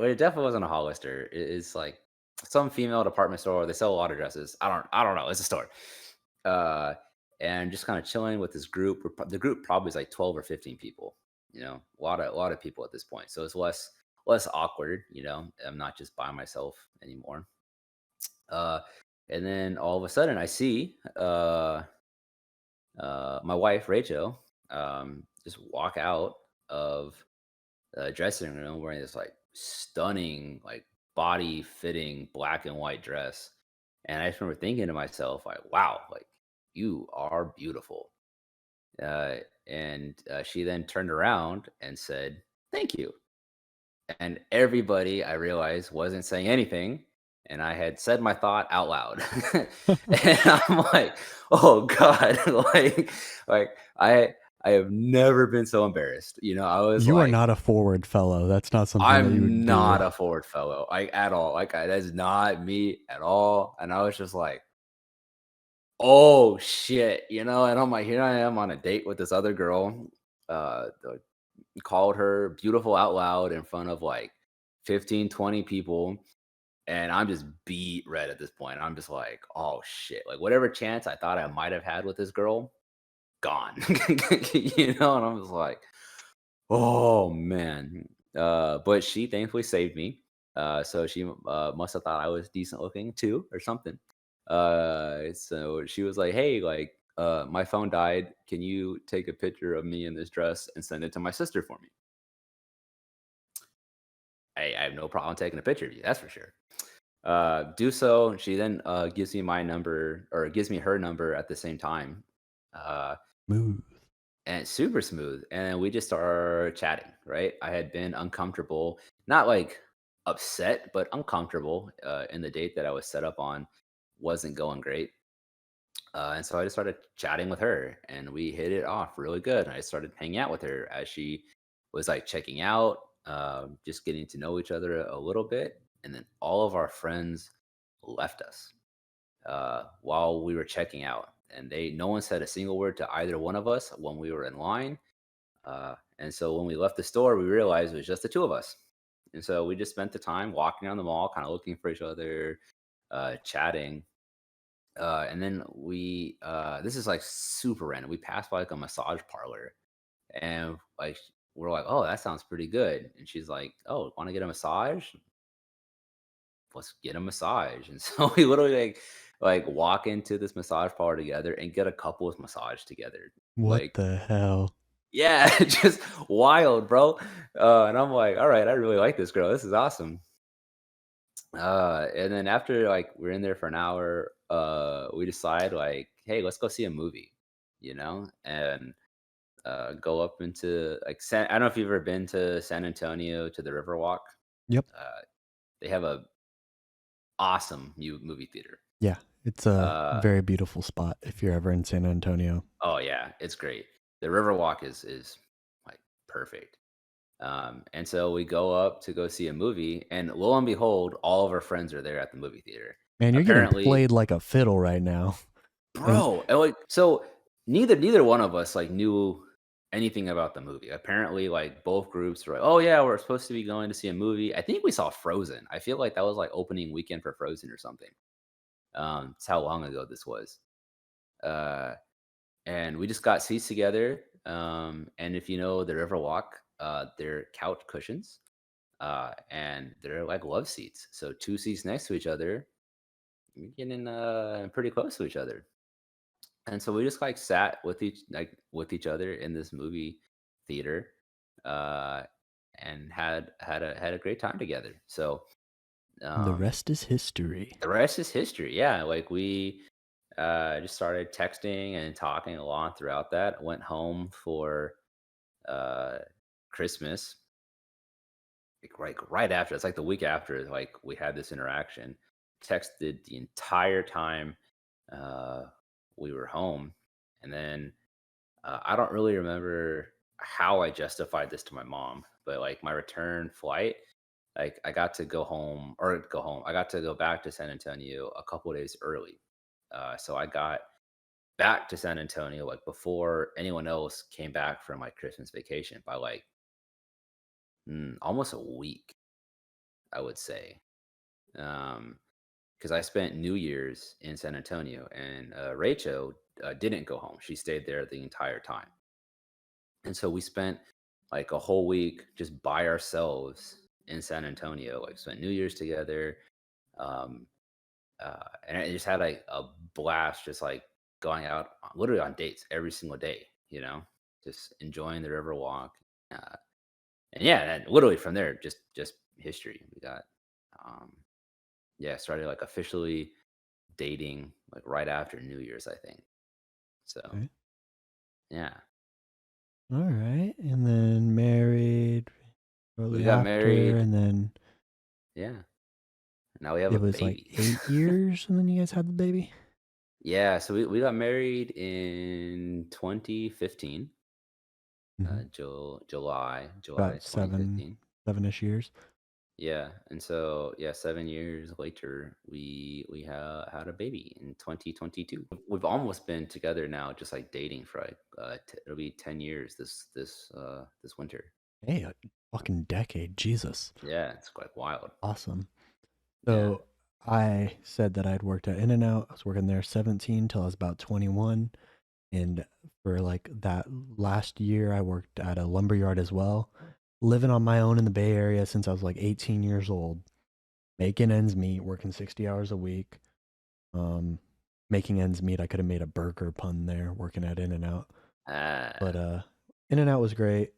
it definitely wasn't a Hollister. It's like some female department store. They sell a lot of dresses. I don't know. It's a store. Uh, and just kind of chilling with this group. The group probably is like 12 or 15 people. You know, a lot of people at this point. So it's less awkward. You know, I'm not just by myself anymore. Uh, and then all of a sudden, I see my wife Rachel just walk out of dressing room wearing this like stunning, like body fitting black and white dress. And I just remember thinking to myself, like, wow, like you are beautiful. Uh, and she then turned around and said, thank you. And everybody I realized wasn't saying anything. And I had said my thought out loud. And I'm like, oh God, like I have never been so embarrassed. You know, I was You are like, not a forward fellow. That's not something that you would I'm do. not a forward fellow, like, at all, like, that's not me at all, and I was just like, "Oh, shit," you know, and I'm like, here I am on a date with this other girl, the called her beautiful out loud in front of, like, 15, 20 people, and I'm just beat red at this point. I'm just like, "Oh, shit," like, whatever chance I thought I might have had with this girl, gone, you know, and I'm just like, oh man. But she thankfully saved me. So she must have thought I was decent looking too, or something. So she was like, "Hey, like, my phone died. Can you take a picture of me in this dress and send it to my sister for me?" I have no problem taking a picture of you. That's for sure. Do so. She then gives me my number or gives me her number at the same time. Uh, Smooth. and it's super smooth. And then we just start chatting, right? I had been uncomfortable, not like upset, but uncomfortable in the date that I was set up on wasn't going great. And so I just started chatting with her and we hit it off really good. And I started hanging out with her as she was like checking out, just getting to know each other a little bit. And then all of our friends left us while we were checking out. And no one said a single word to either one of us when we were in line. And so when we left the store, we realized it was just the two of us. And so we just spent the time walking around the mall, kind of looking for each other, chatting. And then this is like super random. We passed by like a massage parlor and like, we're like, oh, that sounds pretty good. And she's like, oh, want to get a massage? Let's get a massage. And so we literally like walk into this massage parlor together and get a couples massage together. What Like, the hell? yeah, just wild, bro. And I'm like, all right, I really like this girl. This is awesome. And then after like we're in there for an hour, we decide like, hey, let's go see a movie, you know, and go up into like I don't know if you've ever been to San Antonio to the Riverwalk. Yep. Uh, they have a awesome movie theater. Yeah. It's a Uh, very beautiful spot if you're ever in San Antonio. oh yeah, it's great. The Riverwalk is like perfect. And so we go up to go see a movie, and lo and behold, all of our friends are there at the movie theater. Man, you're getting Apparently, played like a fiddle right now. And bro, and like so, neither one of us like knew anything about the movie. Apparently, like both groups were like, "Oh yeah, we're supposed to be going to see a movie." I think we saw Frozen. I feel like that was like opening weekend for Frozen or something. That's how long ago this was. Uh, and we just got seats together. And if you know the Riverwalk, they're couch cushions and they're like love seats. So two seats next to each other, you're getting pretty close to each other. And so we just like sat with each other in this movie theater, uh, and had a great time together. So the um, rest is history. the rest is history. Yeah, like we. Just started texting and talking a lot throughout that. Went home for uh, Christmas, right after. It's like the week after, like we had this interaction. Texted the entire time uh, we were home, and then I don't really remember how I justified this to my mom, but like my return flight, like I got to go home or go home. I got to go back to San Antonio a couple of days early. So I got back to San Antonio like before anyone else came back from like Christmas vacation by like almost a week, I would say. Um, because I spent New Year's in San Antonio, and Rachel didn't go home. She stayed there the entire time. And so we spent like a whole week just by ourselves in San Antonio, like spent New Year's together. Um, and I just had like a blast, just like going out literally on dates every single day, just enjoying the river walk. Uh, and yeah, and literally from there, just history. We got, um, yeah, started like officially dating like right after New Year's, I think. So Okay. yeah, All right. And then married we shortly got after, married. and then Yeah, now we have it a was like baby. 8 years, and then you guys had the baby. Yeah, so we got married in 2015, Hmm. July About 2015. 7-ish years. Yeah, and so yeah, 7 years later, we had a baby in 2022. We've almost been together now, just like dating for like it'll be 10 years this winter. Hey, a fucking decade. Jesus. Yeah, it's quite wild. Awesome. Yeah. So I said that I'd worked at In n Out. I was working there 17 till I was about 21. And for like that last year, I worked at a lumber yard as well. Living on my own in the Bay Area since I was like 18 years old, making ends meet, working 60 hours a week. Um, Making ends meet. I could have made a burger pun there working at In n Out. But Uh, In n Out was great.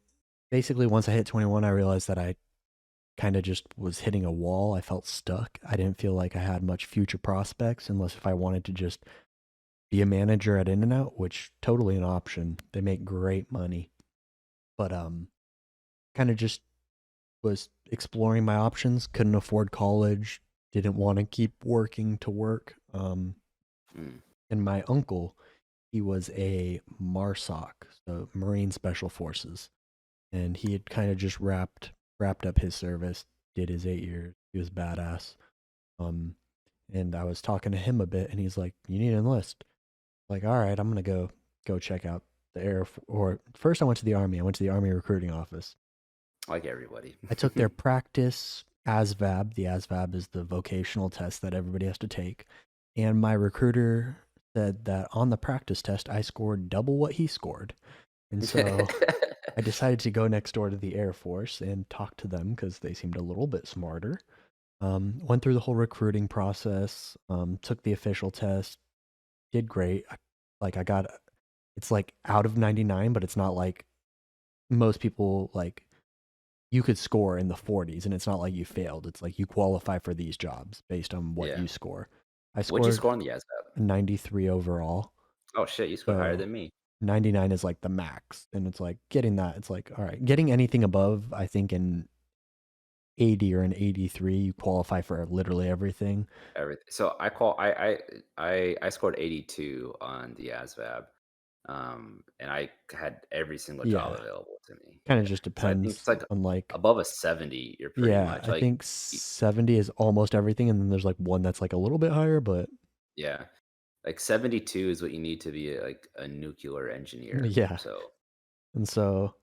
Basically, once I hit 21, I realized that I kind of just was hitting a wall. I felt stuck. I didn't feel like I had much future prospects unless if I wanted to just be a manager at In n Out, which totally an option. They make great money. But kind of just was exploring my options, couldn't afford college, didn't want to keep working to work. mm, And my uncle, he was a MARSOC, so Marine Special Forces, and he had kind of just wrapped up his service, did his 8 years. He was badass. Um, and I was talking to him a bit, and he's like, "You need to enlist." Like, all right, I'm gonna go check out the or first I went to the army. I went to the army recruiting office. like everybody. I took their practice ASVAB. The ASVAB is the vocational test that everybody has to take. And my recruiter said that on the practice test, I scored double what he scored. And so I decided to go next door to the Air Force and talk to them because they seemed a little bit smarter. Went through the whole recruiting process, took the official test, did great. Like I got, it's like out of 99, but it's not like most people like you could score in the 40s and it's not like you failed. It's like you qualify for these jobs based on what Yeah. you score. I What'd you scored score on the ASVAB? 93 overall. Oh shit, you scored higher So than me. 99 is like the max. And it's like getting that, it's like, all right, getting anything above, I think in 80 or an 83, you qualify for literally everything. Everything. So I scored 82 on the ASVAB. And I had every single job Yeah. available to me. Kind of Yeah. just So I think depends it's like on like, above a 70, you're pretty yeah, much I like, think y- 70 is almost everything. And then there's like one that's like a little bit higher, but yeah, like 72 is what you need to be like a nuclear engineer. yeah. So And so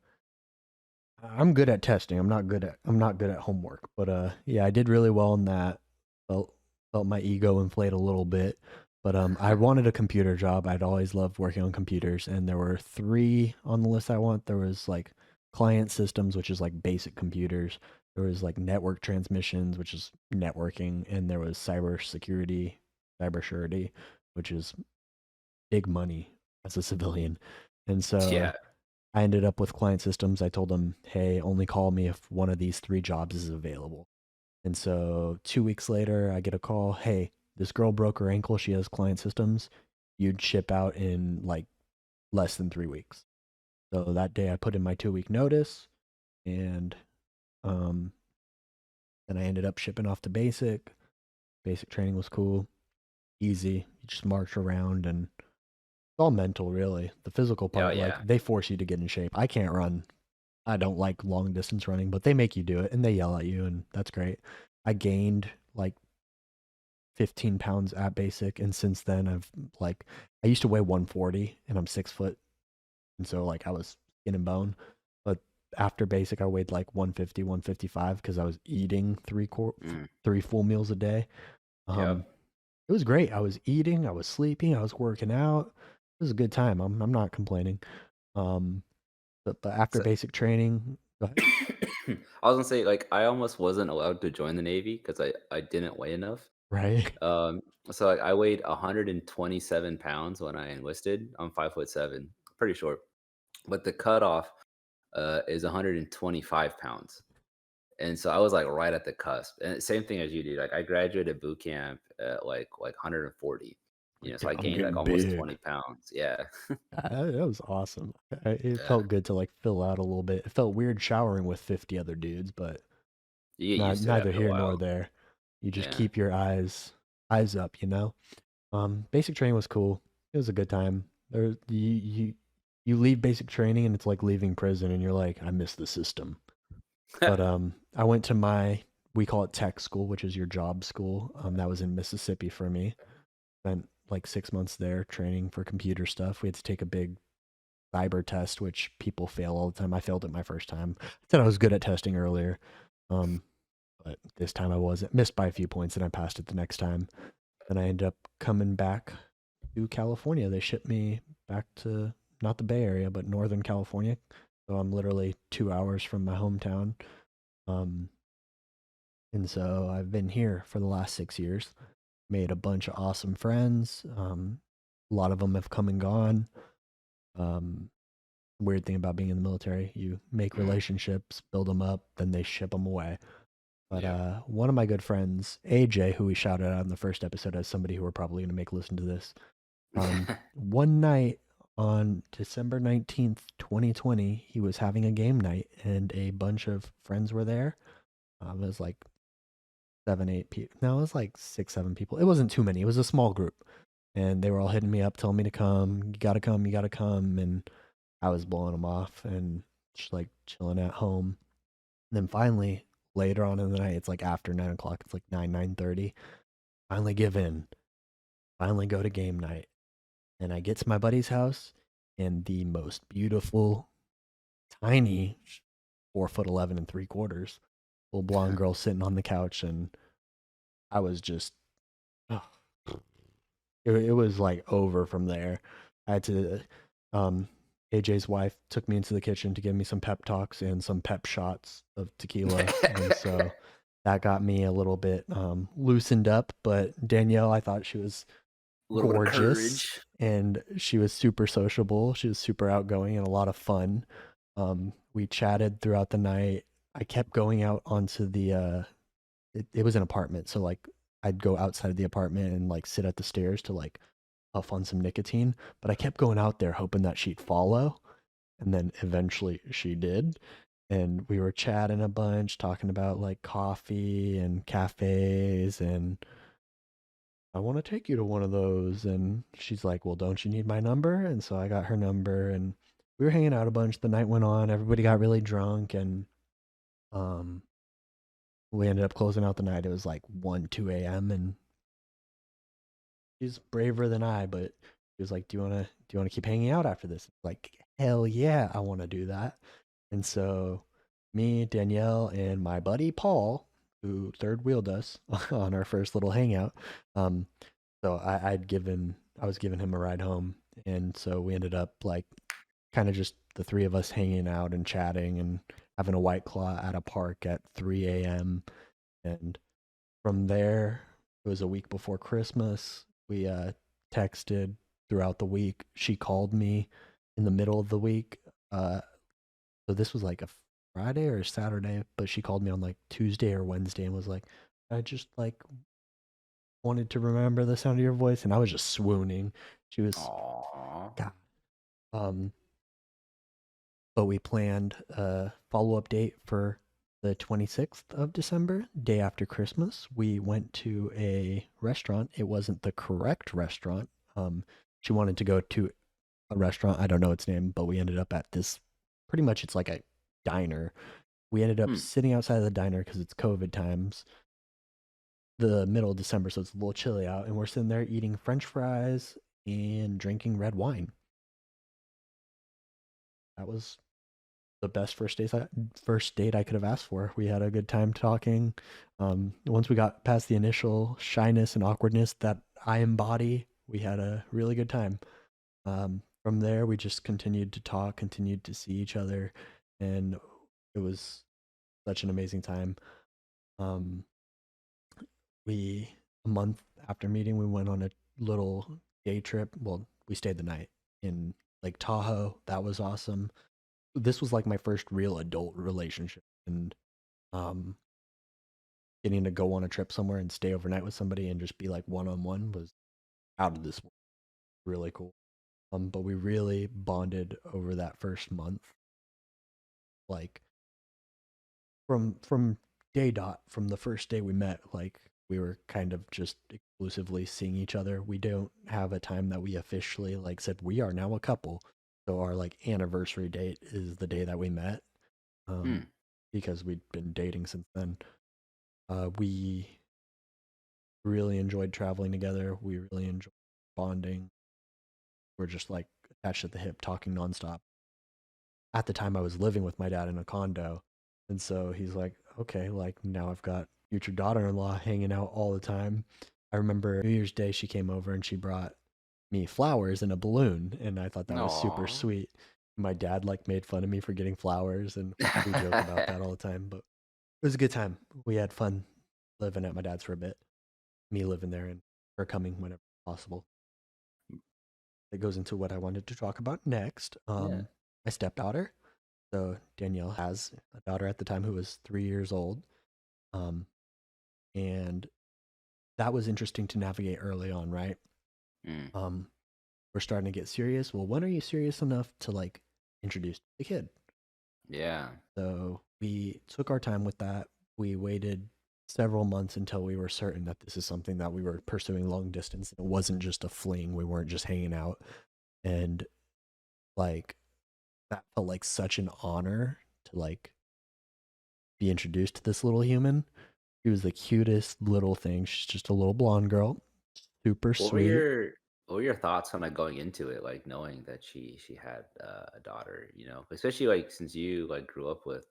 I'm good at testing. I'm not good at homework, but yeah, I did really well in that. Felt my ego inflate a little bit, but I wanted a computer job. I'd always loved working on computers, and there were three on the list I want. There was like client systems, which is like basic computers. There was like network transmissions, which is networking, and there was cyber surety, which is big money as a civilian. And yeah, so I ended up with client systems. I told them, hey, only call me if one of these three jobs is available. And so 2 weeks later, I get a call. Hey, this girl broke her ankle. She has client systems. you'd ship out in like less than 3 weeks. So that day I put in my 2 week notice, and um, then I ended up shipping off to basic. Basic training was cool, easy. You just march around, and it's all mental, really. The physical Oh part, like yeah, they force you to get in shape. I can't run. I don't like long distance running, but they make you do it and they yell at you, and that's great. I gained like 15 pounds at basic, and since then I used to weigh 140 and I'm 6 foot, and so like I was skin and bone. But after basic, I weighed like 150, 155 because I was eating mm, three full meals a day. Um, yep. it was great. I was eating, I was sleeping, I was working out. It was a good time. I'm not complaining. Um, but after So, basic training, go ahead. I was gonna say like I almost wasn't allowed to join the Navy because I didn't weigh enough. Right? Um, so like, I weighed 127 pounds when I enlisted. I'm 5'7", pretty short, but the cutoff is 125 pounds. And so I was like right at the cusp. And same thing as you do. Like I graduated boot camp at like 140. Like, So I I'm gained like getting almost big. 20 pounds. Yeah. That was awesome. It Yeah. felt good to like fill out a little bit. It felt weird showering with 50 other dudes, but You get not used to it neither after a here nor while. there. You just Yeah. keep your eyes up, you know. Basic training was cool. It was a good time. You leave basic training and it's like leaving prison, and you're like, I miss the system. But I went to we call it tech school, which is your job school. That was in Mississippi for me. Spent like 6 months there training for computer stuff. We had to take a big cyber test, which people fail all the time. I failed it my first time. I said I was good at testing earlier, um, but this time I wasn't. Missed by a few points, and I passed it the next time. Then I ended up coming back to California. They shipped me back to not the Bay Area, but Northern California. So I'm literally 2 hours from my hometown. Um, and so I've been here for the last 6 years. Made a bunch of awesome friends. A lot of them have come and gone. Um, Weird thing about being in the military, you make Mm, relationships, build them up, then they ship them away. But yeah. one of my good friends, AJ, who we shouted out in the first episode as somebody who we're probably going to make listen to this, one night on December 19th, 2020, he was having a game night and a bunch of friends were there. It was like 7, 8 people. No, it was like 6, 7 people. It wasn't too many. It was a small group. And they were all hitting me up, telling me to come. You gotta come. You gotta come. And I was blowing them off and just like chilling at home. And then finally, later on in the night, it's like after 9 o'clock. It's like 9:30. Finally give in. Finally go to game night. And I get to my buddy's house, and the most beautiful, tiny, 4'11" and 3/4, full blonde girl sitting on the couch, and I was just, oh, it was like over from there. I had to, um, AJ's wife took me into the kitchen to give me some pep talks and some pep shots of tequila. And so that got me a little bit loosened up. But Danielle, I thought she was A little bit of gorgeous, courage. and she was super sociable. She was super outgoing and a lot of fun. We chatted throughout the night. I kept going out onto it was an apartment, so like I'd go outside of the apartment and like sit at the stairs to like puff on some nicotine, but I kept going out there hoping that she'd follow, and then eventually she did. And we were chatting a bunch, talking about like coffee and cafes, and I want to take you to one of those. And she's like, well, don't you need my number? And so I got her number, and we were hanging out a bunch. The night went on, everybody got really drunk, and um, we ended up closing out the night. It was like 1, 2 a.m. And she's braver than I, but she was like, do you wanna keep hanging out after this? Like, hell yeah, I wanna do that. And so me, Danielle, and my buddy Paul, who third wheeled us on our first little hangout, um, so I was giving him a ride home, and so we ended up like kind of just the three of us hanging out and chatting and having a white claw at a park at 3 a.m. And from there, it was a week before Christmas. We texted throughout the week. She called me in the middle of the week. Uh, so this was like a Friday or a Saturday, but she called me on like Tuesday or Wednesday and was like, I just like wanted to remember the sound of your voice, and I was just swooning. She was Aw. God. Um, but we planned a follow-up date for the 26th of December, day after Christmas. We went to a restaurant. It wasn't the correct restaurant. Um, she wanted to go to a restaurant. I don't know its name, but we ended up at this. Pretty much, it's like a diner. We ended up Hmm. sitting outside of the diner because it's COVID times, the middle of December, so it's a little chilly out, and we're sitting there eating French fries and drinking red wine. That was the best first date I could have asked for. We had a good time talking. Once we got past the initial shyness and awkwardness that I embody, we had a really good time. From there, we just continued to talk, continued to see each other, and it was such an amazing time. Um, we a month after meeting, we went on a little day trip. Well, we stayed the night in Lake Tahoe. That was awesome. This was like my first real adult relationship, and um, getting to go on a trip somewhere and stay overnight with somebody and just be like one on one was out of this world. Really cool. But we really bonded over that first month. Like from day dot, from the first day we met, like we were kind of just exclusively seeing each other. We don't have a time that we officially like said we are now a couple. So our like anniversary date is the day that we met. Um, Hmm. because we'd been dating since then. We really enjoyed traveling together. We really enjoyed bonding. We're just like attached at the hip, talking nonstop. At the time, I was living with my dad in a condo, and so he's like, "Okay, like now I've got future daughter-in-law hanging out all the time." I remember New Year's Day she came over and she brought me flowers and a balloon, and I thought that was super Aw. sweet. My dad like made fun of me for getting flowers, and we joke about that all the time. But it was a good time. We had fun living at my dad's for a bit. Me living there and her coming whenever possible. It goes into what I wanted to talk about next. Yeah. My stepdaughter. So Danielle has a daughter at the time who was 3 years old. Um, and that was interesting to navigate early on, right? Mm. Um, we're starting to get serious. Well, when are you serious enough to like introduce the kid? Yeah. So we took our time with that. We waited several months until we were certain that this is something that we were pursuing long distance. It wasn't just a fling. We weren't just hanging out. And like that felt like such an honor to like be introduced to this little human. She was the cutest little thing. She's just a little blonde girl, super What were sweet. your what were your thoughts kind of going into it, like knowing that she had a daughter, especially like since you like grew up with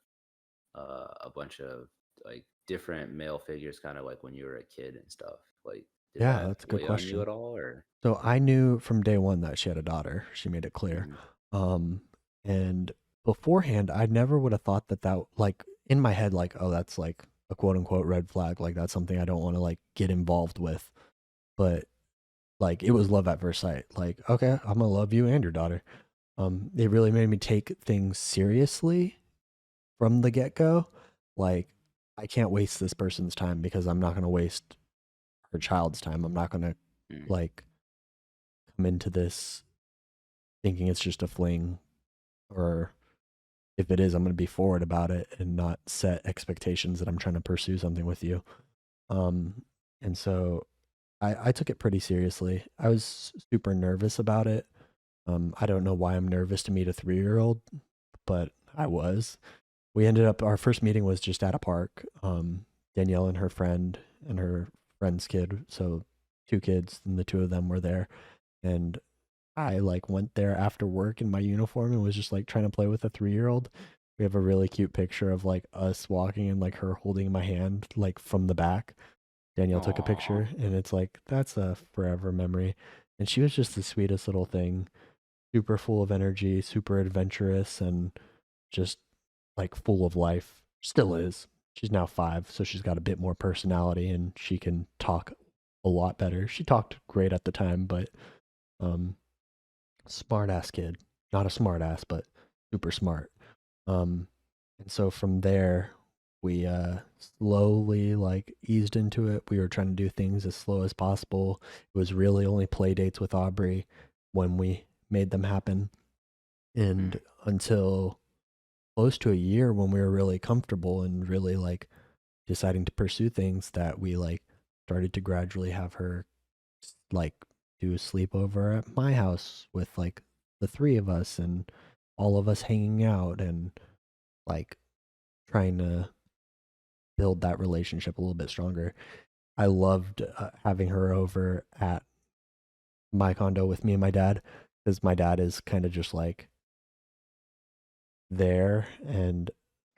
a bunch of like different male figures kind of like when you were a kid and stuff. Like did Yeah, that that's a good weigh on you question. at all or So I knew from day one that she had a daughter. She made it clear. Mhm. Um, and beforehand, I never would have thought that like in my head, like, oh, that's like a quote unquote red flag. Like that's something I don't want to like get involved with. But like it was love at first sight. Like, okay, I'm gonna love you and your daughter. It really made me take things seriously from the get go. Like, I can't waste this person's time because I'm not gonna waste her child's time. I'm not gonna Mm. like come into this thinking it's just a fling, or if it is, I'm gonna be forward about it and not set expectations that I'm trying to pursue something with you. Um, and so I took it pretty seriously. I was super nervous about it. I don't know why I'm nervous to meet a 3 year old, but I was. We ended up, our first meeting was just at a park. Danielle and her friend and her friend's kid. So two kids, and the two of them were there. And I like went there after work in my uniform and was just like trying to play with a 3 year old. We have a really cute picture of like us walking and like her holding my hand like from the back. Danielle took a Aw. picture and it's like that's a forever memory. And she was just the sweetest little thing, super full of energy, super adventurous, and just like full of life. Still is. She's now 5, so she's got a bit more personality and she can talk a lot better. She talked great at the time, but um smart ass kid. Not a smart ass, but super smart. Um and so from there We slowly like eased into it. We were trying to do things as slow as possible. It was really only play dates with Aubrey when we made them happen. Mm. And until close to a year when we were really comfortable and really like deciding to pursue things that we like started to gradually have her like do a sleepover at my house with like the three of us and all of us hanging out and like trying to build that relationship a little bit stronger. I loved having her over at my condo with me and my dad because my dad is kind of just like there and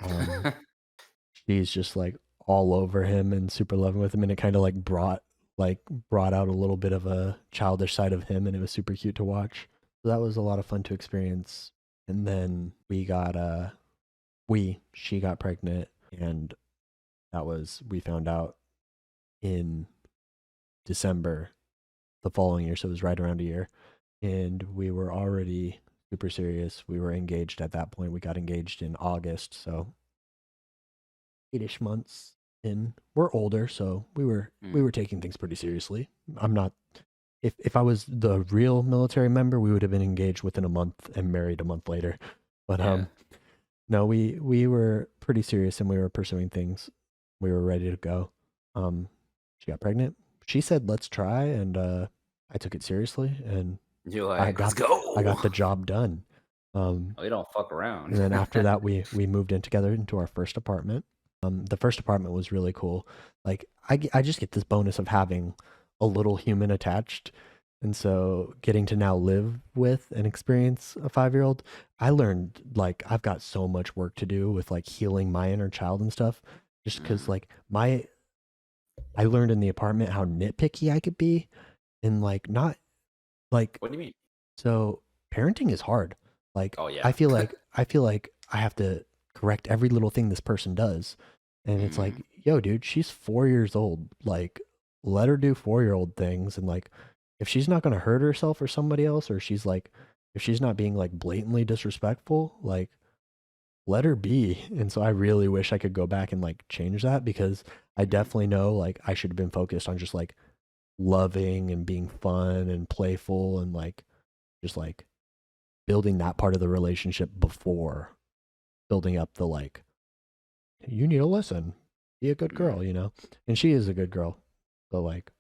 um she's just like all over him and super loving with him and it kind of like brought out a little bit of a childish side of him and it was super cute to watch. So that was a lot of fun to experience. And then she got pregnant and we found out in December the following year, so it was right around a year. And we were already super serious. We were engaged at that point. We got engaged in August, so 8ish months in. We're older, so we Mm. were taking things pretty seriously. I'm not if I was the real military member, we would have been engaged within a month and married a month later. But Yeah. no, we were pretty serious and we were pursuing things. We were ready to go. Um she got pregnant. She said, "Let's try," and I took it seriously and You're I like, let's got I go. got the job done. Um We don't fuck around. and then after that we moved in together into our first apartment. The first apartment was really cool. Like I just get this bonus of having a little human attached. And so getting to now live with and experience a 5-year old, I learned like I've got so much work to do with like healing my inner child and stuff. Just because Mm. like I learned in the apartment how nitpicky I could be and like not like What do you mean? so parenting is hard. Like Oh yeah. I feel like I have to correct every little thing this person does. And it's Mm. like, yo, dude, she's 4 years old. Like, let her do 4-year-old things. And like, if she's not gonna hurt herself or somebody else, or she's like, if she's not being like blatantly disrespectful, like let her be. And so I really wish I could go back and like change that because I Mm. definitely know like I should have been focused on just like loving and being fun and playful and like just like building that part of the relationship before building up the like you need to listen, be a good Mm. girl, and she is a good girl. But like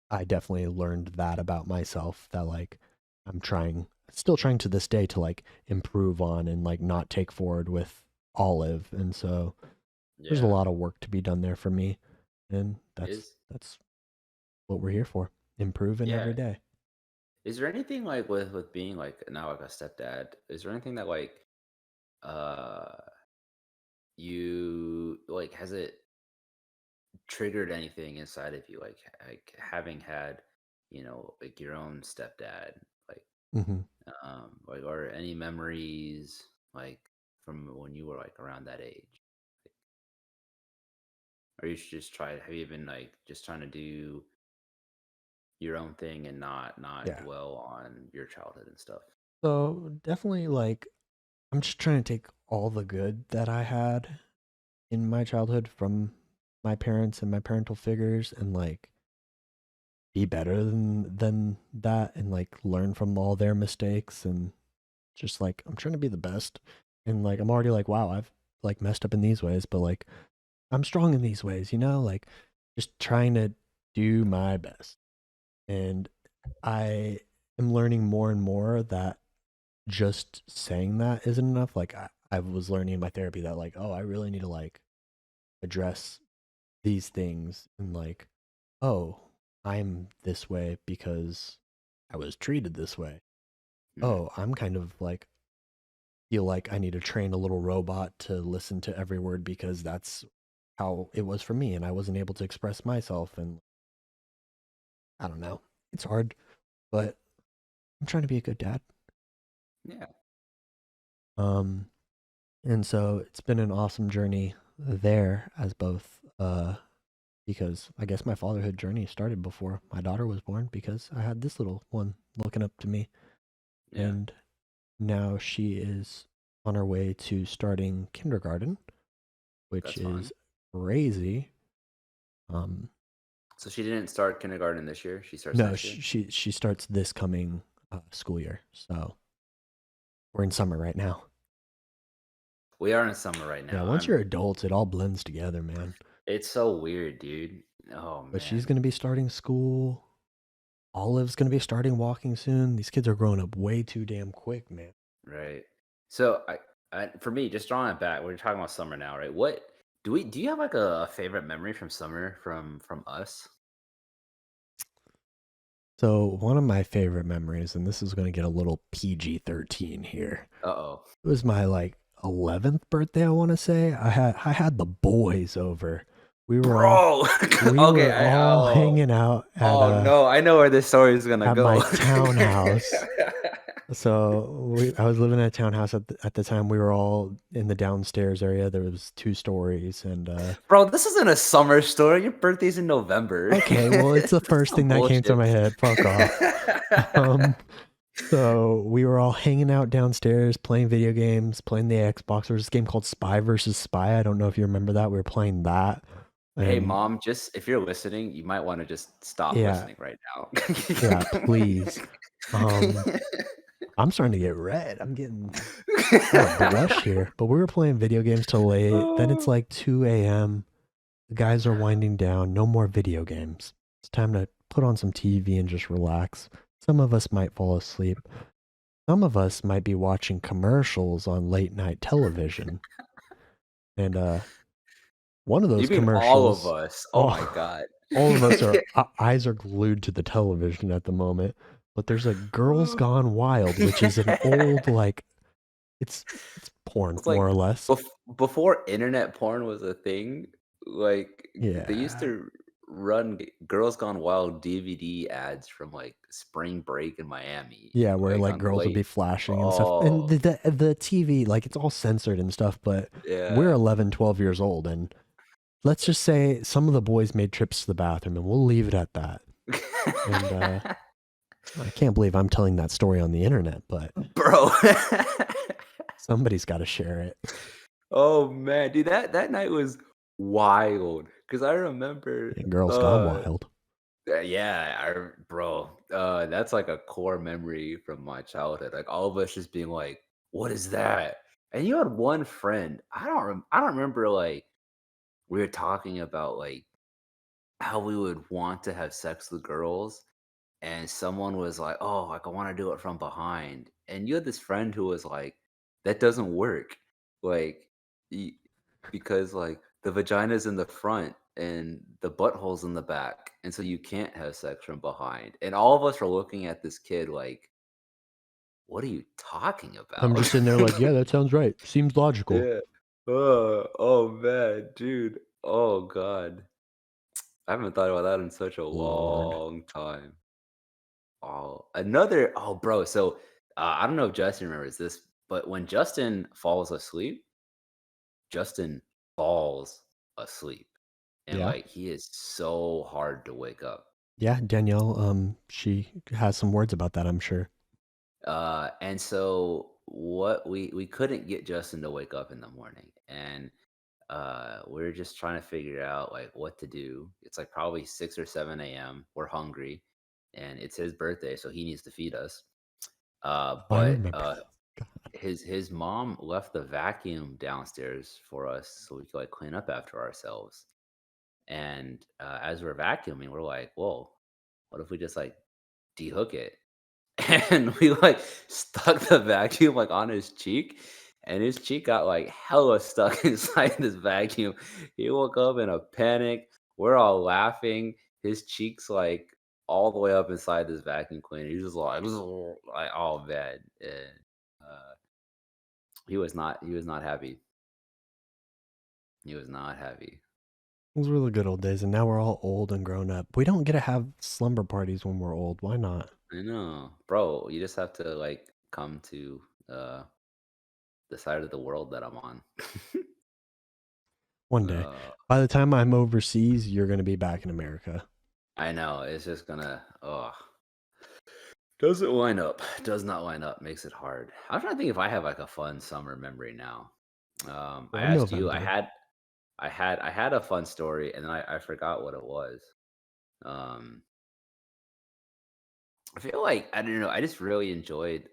I definitely learned that about myself that like I'm trying still trying to this day to like improve on and like not take forward with Olive. And so there's a Yeah. lot of work to be done there for me, and Is that's what we're here for, improving yeah. every day. Is there anything like with being like now like a stepdad? Is there anything that like uh you like has it triggered anything inside of you like having had like your own stepdad like Hmm. like or any memories like from when you were like around that age like, or you should just try have you been like just trying to do your own thing and not Yeah. dwell on your childhood and stuff. So definitely like I'm just trying to take all the good that I had in my childhood from my parents and my parental figures and like be better than that and like learn from all their mistakes and just like I'm trying to be the best. And like I'm already like wow, I've like messed up in these ways, but like I'm strong in these ways, like just trying to do my best. And I am learning more and more that just saying that isn't enough. Like I was learning in my therapy that like, oh, I really need to like address these things and like, oh, I'm this way because I was treated this way. Mm, Oh, I'm kind of like feel like I need to train a little robot to listen to every word because that's how it was for me and I wasn't able to express myself and I don't know. It's hard, but I'm trying to be a good dad. yeah. Um and so it's been an awesome journey there as both because I guess my fatherhood journey started before my daughter was born because I had this little one looking up to me. Yeah. And now she is on her way to starting kindergarten, which That's is fun. crazy. Um, So she didn't start kindergarten this year. She starts no, next year. she starts this coming school year, so we're in summer right now. We are in summer right Yeah, now. once you're adults, it all blends together, man. It's so weird, dude. Oh But she's man. gonna be starting school. Olive's gonna be starting walking soon. These kids are growing up way too damn quick, man. Right. So for me, just drawing it back, we're talking about summer now, right? What do you have like a favorite memory from summer from us? So one of my favorite memories, and this is gonna get a little PG-13 here. Uh-oh. It was my like 11th birthday, I want to say. I had the boys over. We were all Bro. we Okay, were all hanging out oh no, I know where this story is gonna at my go. townhouse. So I was living in a townhouse at the time. We were all in the downstairs area. There was 2 stories, and Bro, this isn't a summer story. Your birthday's in November. okay, well, it's the This is first some thing that came to bullshit. my head. Fuck off. Um, So we were all hanging out downstairs, playing video games, playing the Xbox. There was this game called Spy versus Spy. I don't know if you remember that. We were playing that, Hey, and mom, just if you're listening, you might wanna just stop yeah, listening right now. yeah, please. Um, I'm starting to get red. I got a blush here. But we were playing video games till late. Then it's Oh. like 2 a.m. The guys are winding down. No more video games. It's time to put on some TV and just relax. Some of us might fall asleep. Some of us might be watching commercials on late night television. And one of You those mean all of commercials, us? Oh all, my god. all of us are eyes are glued to the television at the moment. But there's a Girls Gone Wild, which is an old like it's it's porn It's more like or less. before internet porn was a thing, like, they used Yeah. to run Girls Gone Wild DVD ads from, like, spring break in Miami, Yeah, where like, like on girls would late. be flashing and stuff. And Oh, the TV, like it's all censored and stuff, but we're yeah. 11, 12 years old and let's just say some of the boys made trips to the bathroom and we'll leave it at that. And I can't believe I'm telling that story on the internet, but Bro. somebody's got to share it. Oh, man, dude, that night was wild. Cause I remember, And Girls Gone Wild. yeah, bro, that's like a core memory from my childhood. Like all of us just being like, "What is that?" And you had one friend. I don't remember like we were talking about like how we would want to have sex with girls, and someone was like, "Oh, like I want to do it from behind," and you had this friend who was like, "That doesn't work," like, y- because like the vagina's in the front and the butthole's in the back, and so you can't have sex from behind. And all of us are looking at this kid like, "What are you talking I'm about?" just sitting there like, yeah, that sounds right. Seems logical. Yeah. Oh man, dude. Oh god. I haven't thought about that in such a Lord. long time. Oh, another bro, so, I don't know if Justin remembers this, but when Justin falls asleep, Justin falls asleep, and, Yeah. like, he is so hard to wake up. Yeah, Danielle, she has some words about that, I'm sure. And so what we couldn't get Justin to wake up in the morning, and, we're just trying to figure out, like, what to do. It's, like, probably 6 or 7 a.m., we're hungry, and it's his birthday, so he needs to feed us. Oh, I But remember this. God. his mom left the vacuum downstairs for us so we could like clean up after ourselves. And as we're vacuuming, we're like, "Whoa, what if we just like dehook it?" And we like stuck the vacuum like on his cheek, and his cheek got like hella stuck inside this vacuum. He woke up in a panic. We're all laughing. His cheeks like all the way up inside this vacuum cleaner. He's just like, like oh man. And, he was not happy. He was not happy. Those were the good old days, and now we're all old and grown up. We don't get to have slumber parties when we're old. Why not? I know. Bro, you just have to like come to the side of the world that I'm on. One day. uh By the time I'm overseas, you're going to be back in America. I know. It's just gonna doesn't line up. Does not line up. Makes it hard. I'm trying to think if I have like a fun summer memory now. I We're asked you. November. I had a fun story, and then I forgot what it was. Um, I feel like I don't know. I just really enjoyed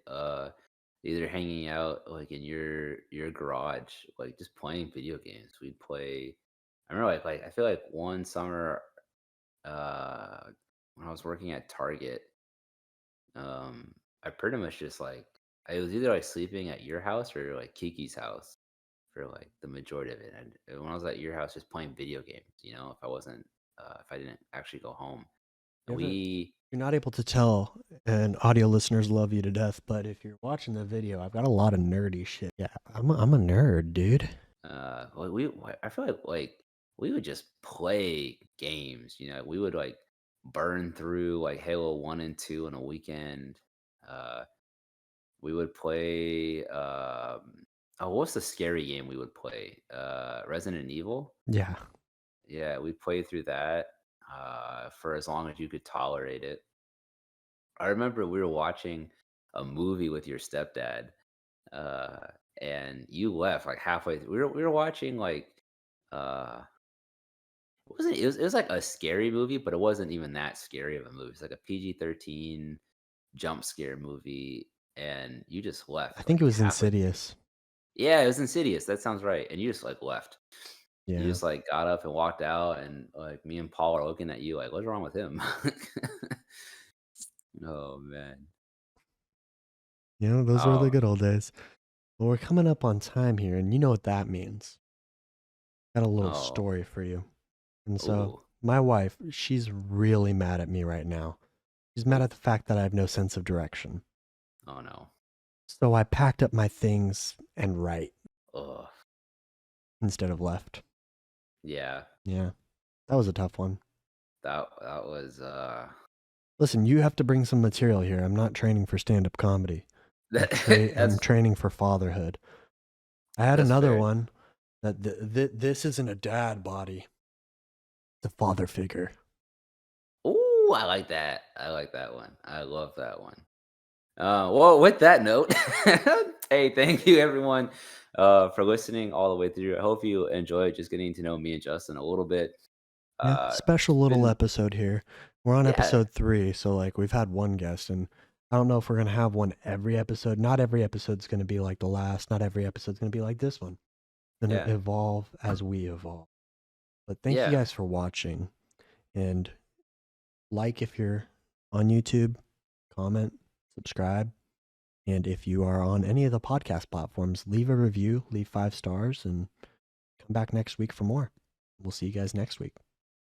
either hanging out like in your garage, like just playing video games. We'd play. I remember like I feel like one summer uh when I was working at Target, I pretty much just like I was either like sleeping at your house or like Kiki's house for like the majority of it. And when I was at your house, just playing video games, if I wasn't, if I didn't actually go home, You and haven't we, You're not able to tell, and audio listeners love you to death, but if you're watching the video, I've got a lot of nerdy shit. Yeah, I'm a nerd, dude. I feel like we would just play games. We would like burn through like Halo 1 and 2 in a weekend. Uh, we would play. What's the scary game we would play? Resident Evil. Yeah. Yeah, we played through that for as long as you could tolerate it. I remember we were watching a movie with your stepdad, uh, and you left like halfway through. We were watching like it was like a scary movie, but it wasn't even that scary of a movie. It's like a PG-13 jump scare movie, and you just I left think it like was halfway. Insidious. Yeah, it was Insidious. That sounds right. And you just like left. You Yeah. just like got up and walked out, and like me and Paul are looking at you like, what's wrong with him? Oh man. Those were the Oh, good old days. Well, we're coming up on time here, and you know what that means. Got a little oh, story for you. And so, ooh, my wife, she's really mad at me right now. She's mad ooh, at the fact that I have no sense of direction. oh no. So I packed up my things and right Oh, instead of left. yeah. Yeah, that was a tough one. That was Listen, you have to bring some material here. I'm not training for stand-up comedy. I'm that's training for fatherhood. I had that's another fair. one that this isn't a dad body. It's a father figure. Ooh, I like that. I like that one. I love that one. Well, with that note, hey, thank you everyone for listening all the way through. I hope you enjoyed just getting to know me and Justin a little bit. Yeah, special It's little been episode here. We're on Yeah, episode 3, so like we've had one guest, and I don't know if we're gonna have one every episode. Not every episode's gonna be like the last. Not every episode's gonna be like this one. It's gonna yeah, evolve as we evolve. But thank you yeah. guys for watching, and like if you're on YouTube, comment, subscribe, and if you are on any of the podcast platforms, leave a review, leave 5 stars, and come back next week for more. We'll see you guys next week.